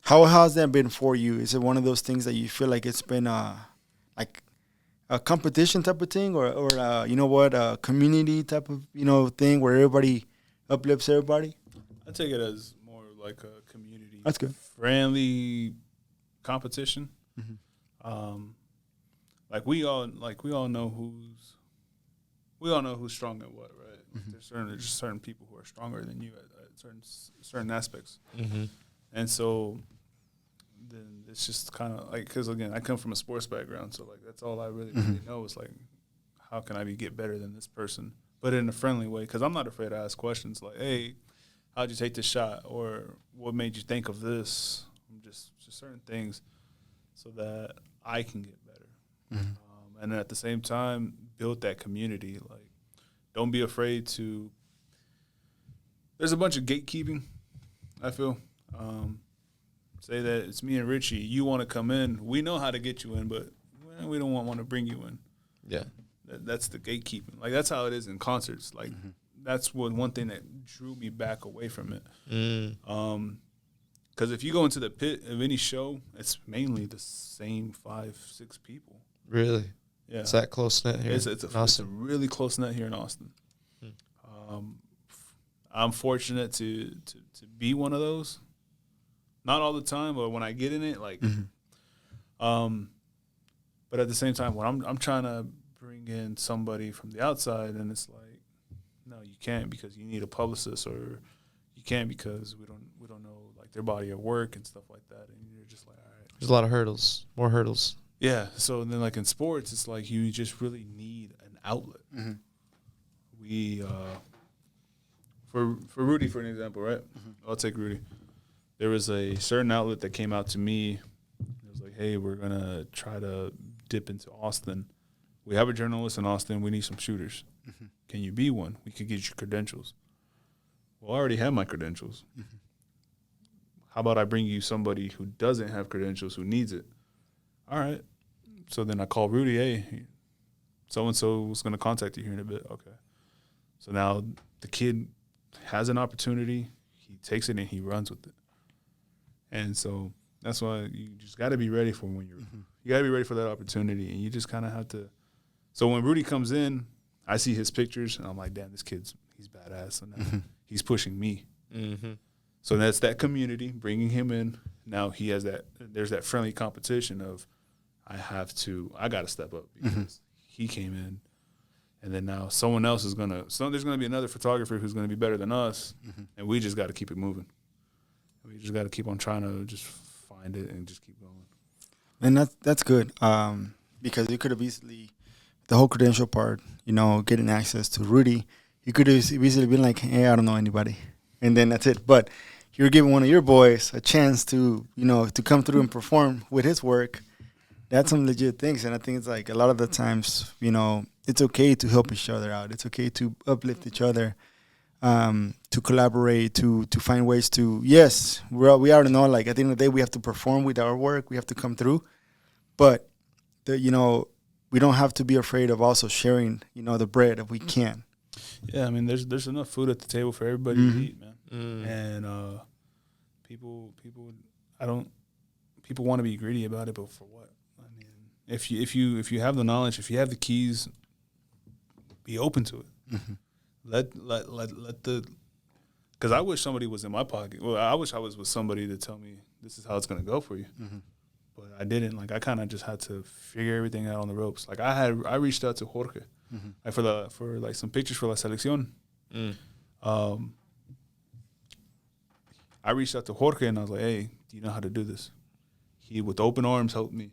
how has that been for you? Is it one of those things that you feel like it's been like a competition type of thing, or a community type of thing where everybody uplifts everybody? I take it as more like a community. That's good. Friendly competition. Mm-hmm. Like we all know who's strong at what, right? Mm-hmm. There's certain people who are stronger than you at certain aspects, Mm-hmm. and so then it's just kind of like, because again, I come from a sports background, so like that's all I really know is like, how can I get better than this person, but in a friendly way, because I'm not afraid to ask questions like, hey, how'd you take this shot, or what made you think of this? Just certain things, so that I can get better. Mm-hmm. And at the same time, build that community. Like, don't be afraid to. There's a bunch of gatekeeping, I feel. Say that it's me and Richie. You want to come in. We know how to get you in, but we don't want to bring you in. Yeah. That's the gatekeeping. Like, that's how it is in concerts. Like, that's one thing that drew me back away from it. Because if you go into the pit of any show, it's mainly the same 5-6 people. Really? Yeah. It's that close knit here. It's a really close net here in Austin. I'm fortunate to be one of those. Not all the time, but when I get in it, like, but at the same time, when I'm trying to bring in somebody from the outside, and it's like, no, you can't, because you need a publicist, or you can't because we don't know like their body of work and stuff like that, and you're just like, all right. There's a lot of hurdles, more hurdles. Yeah, so then like in sports, it's like you just really need an outlet. Mm-hmm. We for Rudy, for an example, right? I'll take Rudy. There was a certain outlet that came out to me. It was like, hey, we're gonna try to dip into Austin. We have a journalist in Austin. We need some shooters. Can you be one? We could get you credentials. Well, I already have my credentials. How about I bring you somebody who doesn't have credentials, who needs it? All right. So then I call Rudy, hey, so-and-so was going to contact you here in a bit. Okay. So now the kid has an opportunity. He takes it and he runs with it. And so that's why you just got to be ready for when you got to be ready for that opportunity. And you just kind of have to. So when Rudy comes in, I see his pictures and I'm like, damn, he's badass. So now he's pushing me. So that's that community, bringing him in. Now he has there's that friendly competition of, I got to step up because he came in. And then now someone else is there's going to be another photographer who's going to be better than us. And we just got to keep it moving. We just got to keep on trying to just find it and just keep going. And that's good, because you could have easily, the whole credential part, getting access to Rudy, you could have easily been like, hey, I don't know anybody. And then that's it. But you're giving one of your boys a chance to, to come through and perform with his work. That's some legit things, and I think it's like a lot of the times, it's okay to help each other out. It's okay to uplift each other, to collaborate, to find ways to. Yes, we already know. Like at the end of the day, we have to perform with our work. We have to come through, but we don't have to be afraid of also sharing, the bread if we can. Yeah, I mean, there's enough food at the table for everybody to eat, man. And people want to be greedy about it, but for what? I mean, if you have the knowledge, if you have the keys, be open to it. Let the, because I wish somebody was in my pocket. Well, I wish I was with somebody to tell me this is how it's gonna go for you. But I didn't. Like I kind of just had to figure everything out on the ropes. Like I reached out to Jorge, like for like some pictures for La Selección. I reached out to Jorge and I was like, hey, do you know how to do this? He, with open arms, helped me.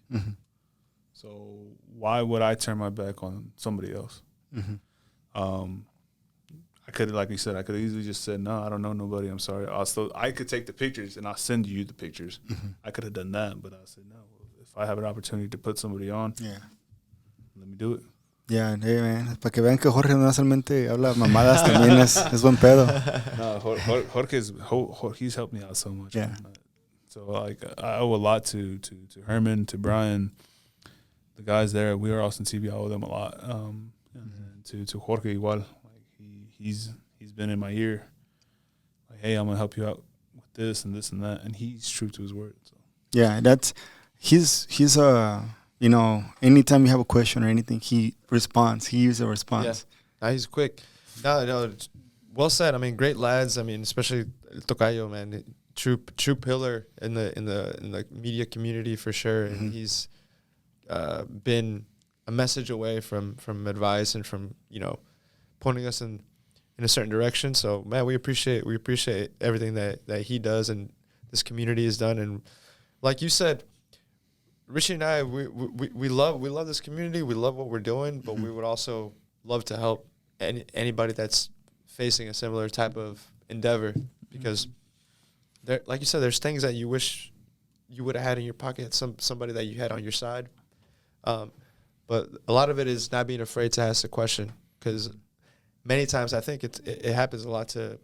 So why would I turn my back on somebody else? I could, like you said, I could easily just said, no, I don't know nobody. I'm sorry. I could take the pictures and I'll send you the pictures. I could have done that, but I said, no, if I have an opportunity to put somebody on, let me do it. Yeah, hey man, para que vean que Jorge no solamente habla mamadas, también es buen pedo. No, Jorge, he's helped me out so much. Yeah. So like I owe a lot to Herman, to Brian, the guys there. We are Austin TV. I owe them a lot. And to Jorge igual. Like he's been in my ear. Like, hey, I'm gonna help you out with this and this and that, and he's true to his word. So. Yeah, he's anytime you have a question or anything, he responds. He gives a response. Yeah, he's quick. No, well said. I mean, great lads. I mean, especially Tocayo, man, true pillar in the media community for sure. And he's been a message away from advice and from pointing us in a certain direction. So man, we appreciate everything that he does and this community has done. And like you said, Richie and I, we love this community. We love what we're doing, but we would also love to help anybody that's facing a similar type of endeavor, because there, like you said, there's things that you wish you would have had in your pocket, somebody that you had on your side. But a lot of it is not being afraid to ask the question, because many times I think it happens a lot to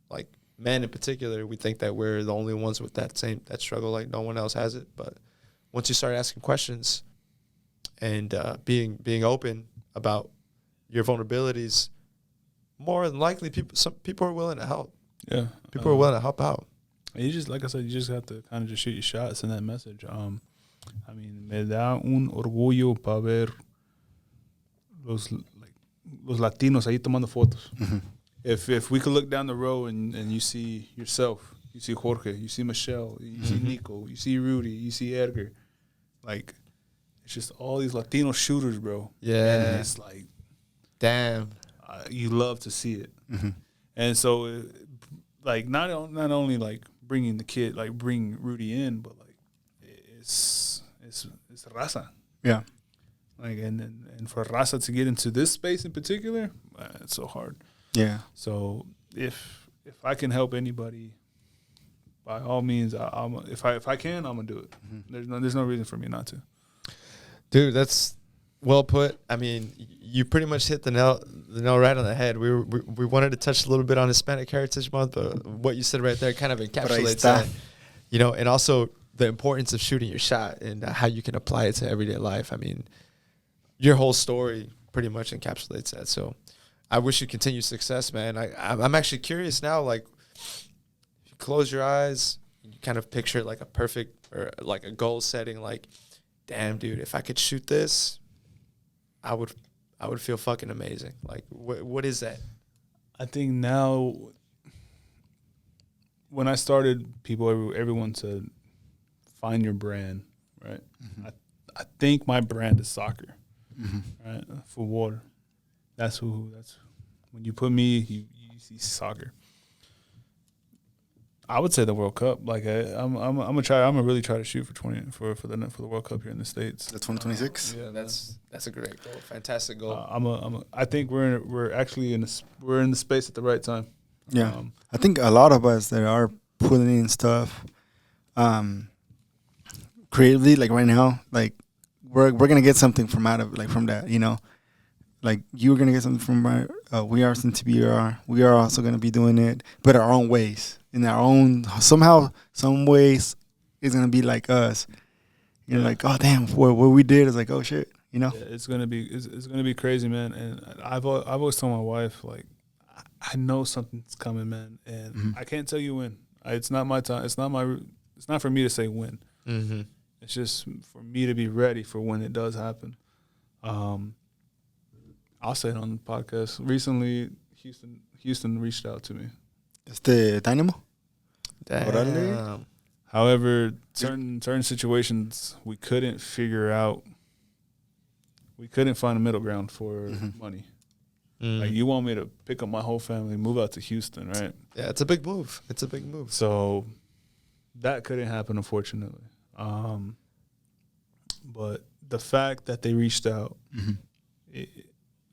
like men in particular. We think that we're the only ones with that struggle, like no one else has it. But once you start asking questions and being open about your vulnerabilities, more than likely some people are willing to help. Yeah, people are willing to help out. You just, like I said, you just have to kind of just shoot your shots in that message. I mean, me da un orgullo para ver los Latinos ahí tomando fotos. If we could look down the road and you see yourself, you see Jorge, you see Michelle, you see Nico, you see Rudy, you see Edgar, like it's just all these Latino shooters, bro. Yeah, and it's like, damn, you love to see it. And so, like not only like bringing the kid, like bring Rudy in, but like it's raza. Yeah. Like and for raza to get into this space in particular, it's so hard. Yeah. So if I can help anybody, by all means, if I can, I'm gonna do it. There's no reason for me not to. Dude, that's well put. I mean, you pretty much hit the nail right on the head. We wanted to touch a little bit on Hispanic Heritage Month, but what you said right there kind of encapsulates that. And also the importance of shooting your shot and how you can apply it to everyday life. I mean, your whole story pretty much encapsulates that. So I wish you continued success, man. I'm actually curious now, like, if you close your eyes, you kind of picture like a perfect or like a goal setting, like, damn, dude, if I could shoot this, I would feel fucking amazing. Like, what is that? I think now, when I started, everyone said, find your brand, right? I think my brand is soccer, right? For water. That's when you put me, you see soccer. I would say the World Cup. Like I'm gonna really try to shoot for the World Cup here in the States. The 2026. Yeah, that's a great goal. Fantastic goal. I think we're actually in the space at the right time. Yeah, I think a lot of us that are putting in stuff, creatively, like right now, like we're gonna get something from out of like from that, you know. Like you're gonna get something from our, we are since we are also gonna be doing it, but our own ways, in our own somehow, some ways, it's gonna be like us. You're like, oh damn, what we did is like, oh shit, you know. Yeah, it's gonna be crazy, man. And I've always told my wife, like, I know something's coming, man, and I can't tell you when. It's not my time. It's not for me to say when. Mm-hmm. It's just for me to be ready for when it does happen. I'll say it on the podcast. Recently, Houston reached out to me. Dynamo. Damn. However, certain situations we couldn't figure out. We couldn't find a middle ground for money. Like, you want me to pick up my whole family, move out to Houston, right? Yeah, it's a big move. So that couldn't happen, unfortunately. But the fact that they reached out,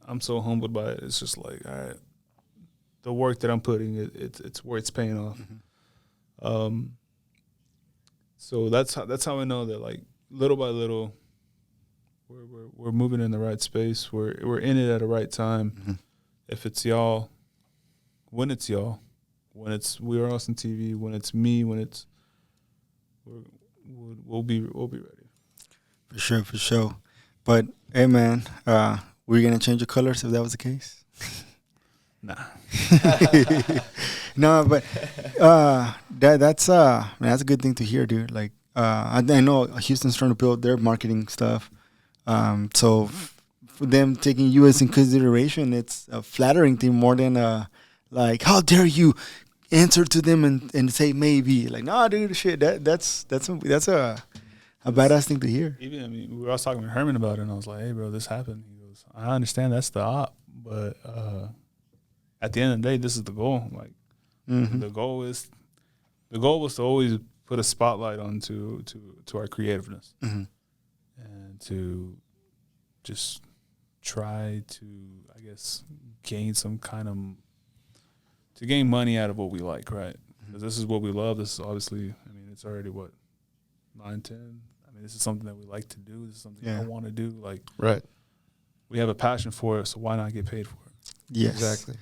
I'm so humbled by it. It's just like, all right, the work that I'm putting, it's where it's paying off. So that's how I know that, like, little by little, we're moving in the right space. We're in it at the right time. If it's y'all, when it's y'all, when it's We Are Austin TV, when it's me, when it's we'll be ready. For sure. But hey, man, were you gonna change your colors if that was the case? Nah. No, but that's a good thing to hear, dude. Like, I know Houston's trying to build their marketing stuff. So for them taking you as in consideration, it's a flattering thing more than like, how dare you answer to them and say maybe. Like, nah, dude, shit, that's a badass thing to hear. Even, I mean, we were talking with Herman about it, and I was like, hey, bro, this happened. He goes, I understand that's the op, but at the end of the day, this is the goal. Like, the goal was to always put a spotlight onto to our creativeness, and to just try to, I guess, gain some kind of, to gain money out of what we like, right? Because this is what we love. This is obviously, I mean, it's already what, 9, 10. I mean, this is something that we like to do. This is something I want to do. Like, right. We have a passion for it, so why not get paid for it? Yes, exactly.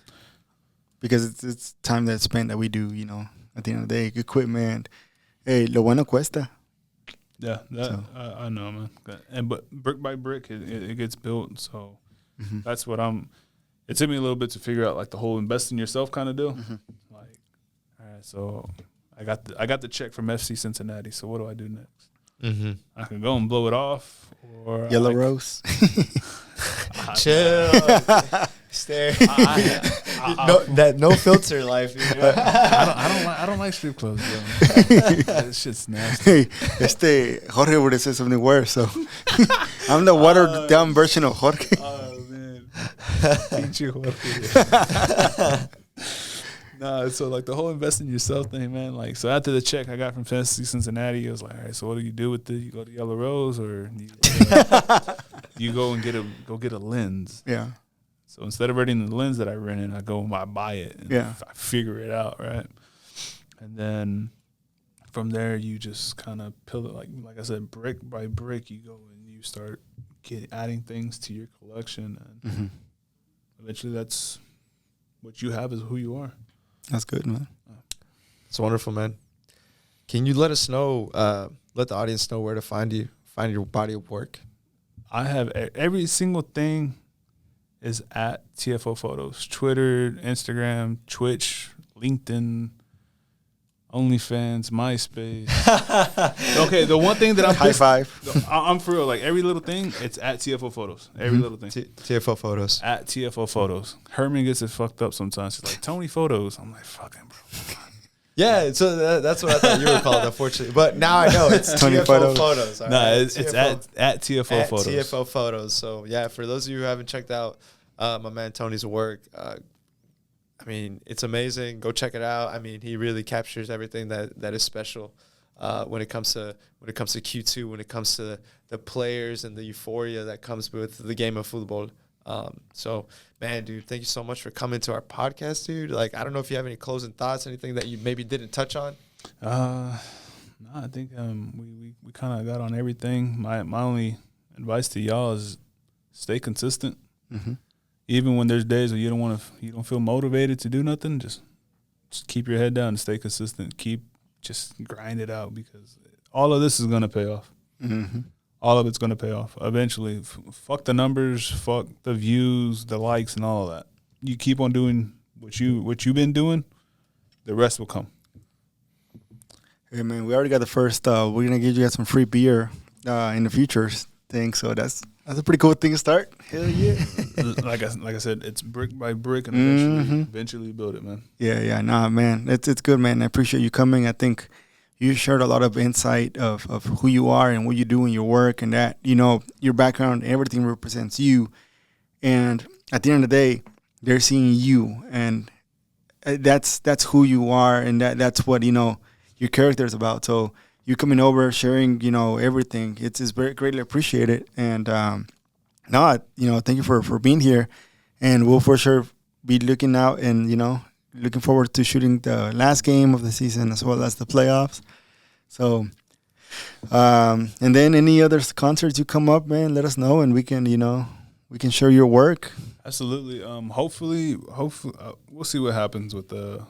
Because it's time that's spent that we do. You know, at the end of the day, equipment. Hey, lo bueno cuesta. Yeah, I know, man. But brick by brick, it gets built. So that's what it took me a little bit to figure out, like, the whole invest in yourself kind of deal. Like, all right, so I got the check from FC Cincinnati. So what do I do next? I can go and blow it off, or Yellow Rose. Chill. Stare. No filter life. I don't like strip clubs, bro. That shit's nasty. Hey, Jorge would have said something worse. So I'm the watered down version of Jorge. Oh man, Pinche Jorge. Nah, so like the whole invest in yourself thing, man. Like, so after the check I got from FC Cincinnati, I was like, all right, so what do you do with it? You go to Yellow Rose, or you go and get a lens? Yeah. So instead of renting the lens that I rented, I go and I buy it. And I figure it out, right? And then from there, you just kind of peel it, like I said, brick by brick. You go and you start adding things to your collection, and eventually, that's what you have is who you are. That's good, man. It's wonderful, man. Can you let us know, let the audience know where to find you, find your body of work? I have every single thing is at TFOPhotos. Twitter, Instagram, Twitch, LinkedIn, OnlyFans, MySpace. Okay, the one thing that I'm high five. I'm for real. Like, every little thing, it's at TFOPhotos. Every little thing. TFOPhotos. At TFOPhotos. Herman gets it fucked up sometimes. He's like, Tony Photos. I'm like, fucking bro. Yeah, so that's what I thought you were called, unfortunately. But now I know it's Tony TFO Photos. No, right? It's at TFO Photos. At TFO Photos. So, yeah, for those of you who haven't checked out my man Tony's work, I mean, it's amazing. Go check it out. I mean, he really captures everything that is special when it comes to Q2, when it comes to the players and the euphoria that comes with the game of football. So, man, dude, thank you so much for coming to our podcast, dude. Like, I don't know if you have any closing thoughts, anything that you maybe didn't touch on. No, I think we kind of got on everything. My only advice to y'all is stay consistent. Mm-hmm. Even when there's days where you don't feel motivated to do nothing, just keep your head down and stay consistent. Just grind it out, because all of this is gonna pay off. Mm-hmm. All of it's gonna pay off eventually. Fuck the numbers, fuck the views, the likes, and all of that. You keep on doing what you've been doing, the rest will come. Hey man, we already got the first. We're gonna give you guys some free beer in the future thing. So that's a pretty cool thing to start. Hell yeah! like I said, it's brick by brick, and eventually build it, man. Yeah. Nah, man, it's good, man. I appreciate you coming. I think you shared a lot of insight of who you are and what you do in your work, and that your background, everything represents you. And at the end of the day, they're seeing you, and that's who you are, and that's what your character is about. So you coming over, sharing, everything. It's very greatly appreciated. And thank you for being here. And we'll for sure be looking out and looking forward to shooting the last game of the season as well as the playoffs. So, and then any other concerts you come up, man, let us know, and we can share your work. Absolutely. Hopefully, we'll see what happens with that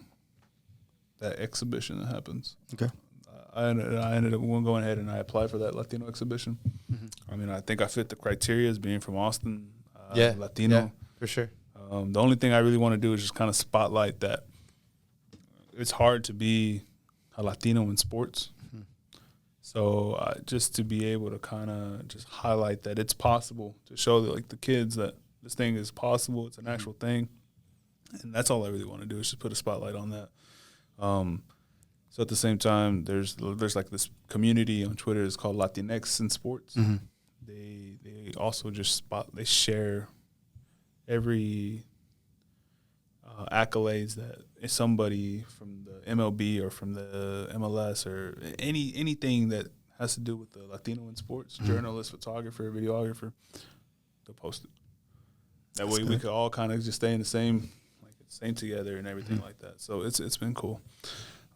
exhibition that happens. Okay. I ended up going ahead and I applied for that Latino exhibition. Mm-hmm. I mean, I think I fit the criteria as being from Austin, Latino. Yeah, for sure. The only thing I really want to do is just kind of spotlight that it's hard to be a Latino in sports. Mm-hmm. So just to be able to kind of just highlight that it's possible, to show the kids that this thing is possible, it's an actual thing. And that's all I really want to do, is just put a spotlight on that. So at the same time, there's like this community on Twitter. It's called Latinx in sports. Mm-hmm. They also just they share every accolades that somebody from the MLB or from the MLS or anything that has to do with the Latino in sports, mm-hmm. journalist, photographer, videographer, they'll post it. That way we could all kind of just stay in the same together and everything mm-hmm. like that. So it's been cool.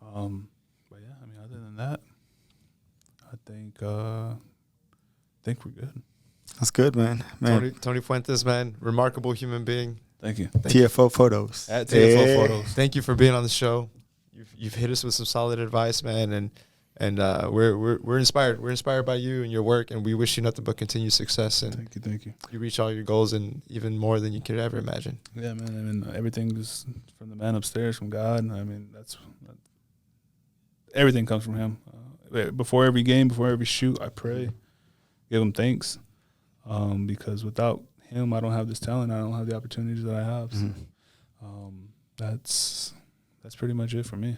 But yeah, I mean, other than that, I think we're good. That's good, man. Tony Fuentes, man, remarkable human being. Thank you. TFOPhotos. At TFOPhotos. Thank you for being on the show. You've hit us with some solid advice, man, and we're inspired. We're inspired by you and your work, and we wish you nothing but continued success. And thank you. You reach all your goals and even more than you could ever imagine. Yeah, man. I mean, everything is from the man upstairs, from God. I mean, everything comes from Him. Before every game, before every shoot, I pray, give Him thanks, because without Him, I don't have this talent. I don't have the opportunities that I have. Mm-hmm. So, that's pretty much it for me.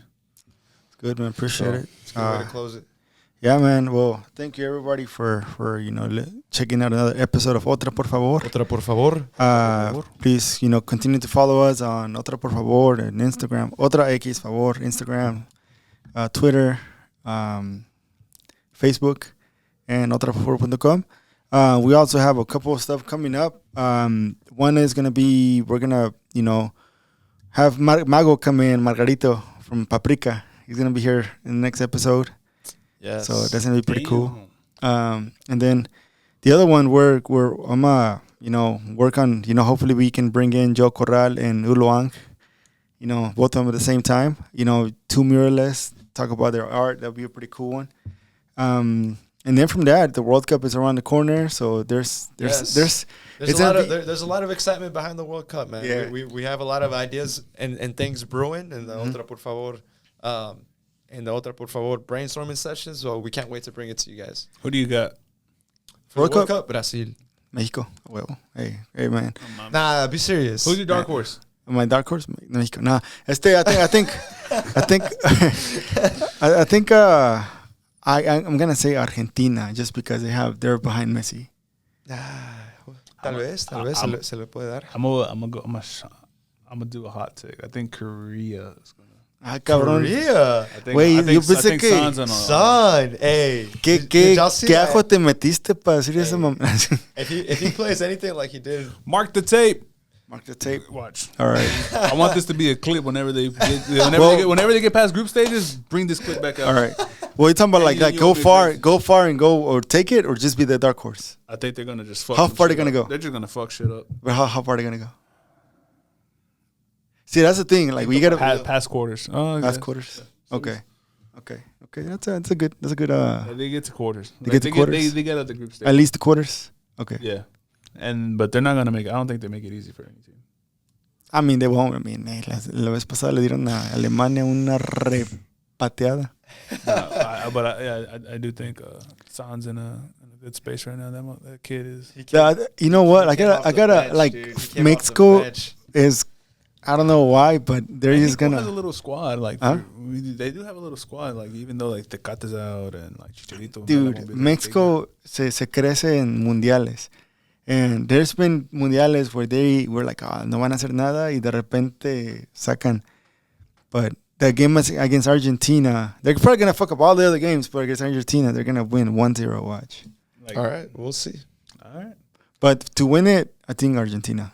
Good, man. Appreciate it. It's a good way to close it. Yeah, man. Well, thank you everybody for checking out another episode of Otra por favor. Otra por favor. Please, continue to follow us on Otra por favor and Instagram. Otra X favor, Instagram, Twitter, Facebook, and otraporfavor.com. We also have a couple of stuff coming up. One is gonna be we're gonna have Mago come in, Margarito from Paprika. He's going to be here in the next episode. Yes. So that's going to be pretty cool. And then the other one, I'm work on, hopefully we can bring in Joe Corral and Uluang, both of them at the same time. Two muralists, talk about their art. That'll be a pretty cool one. And then from that, the World Cup is around the corner. So there's a lot of excitement behind the World Cup, man. Yeah. We have a lot of ideas and things brewing in the mm-hmm. Otra por favor. In the Otra por favor brainstorming sessions, so we can't wait to bring it to you guys. Who do you got? For the World Cup? Brazil. Mexico. Well, hey, man. Nah, be serious. Who's your dark horse? My dark horse? Mexico. Nah, I think I'm gonna say Argentina just because they're behind Messi. Tal vez se le puede dar. I'm gonna do a hot take. I think Korea is gonna. Cabrón. Korea. Yo pensé que Son, hey. ¿Qué ajo te metiste para decir esa mamá? If he plays anything like he did, mark the tape. Mark the tape. Watch. All right. I want this to be a clip whenever they get whenever they get past group stages. Bring this clip back out. All right. Well, you're talking about like you go open far and go, or take it, or just be the dark horse. I think they're gonna just fuck. How some far shit they gonna up. go? They're just gonna fuck shit up. But how far are they gonna go? See, that's the thing. Like we gotta Past quarters. Oh, past quarters. Okay. That's a good. They get to quarters. They get to quarters? They get out the group stage. At least the quarters. Okay. Yeah, but they're not gonna make. I don't think they make it easy for any team. I mean, they won't. I mean, la vez pasada le dieron a Alemania una repateada. I do think San's in a good space right now. That kid is. You know what? I gotta like Mexico is. I don't know why, but they're just Mexico gonna. has a little squad. Like Huh? they do have a little squad. Like even though like Tecate's out and like Chicharito. Dude, Mexico se crece en mundiales. And there's been mundiales where they were like, no van a hacer nada, y de repente sacan. But the game against Argentina, they're probably going to fuck up all the other games, but against Argentina, they're going to win 1-0, watch. All right, we'll see. All right. But to win it, I think Argentina.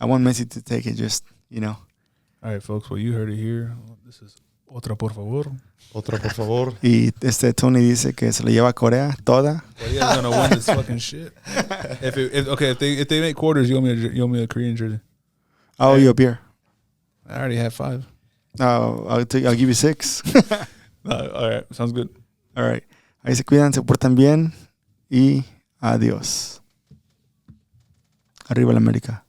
I want Messi to take it, just, All right, folks, well, you heard it here. This is Otra, por favor. Otra, por favor. Y Tony dice que se lo lleva a Corea toda. Korea's gonna win this fucking shit. If they make quarters, you owe me a Korean jersey. I'll owe you a beer. I already have 5. I'll give you 6. All right, sounds good. All right. Ahí se cuidan, se portan bien y adiós. Arriba la América.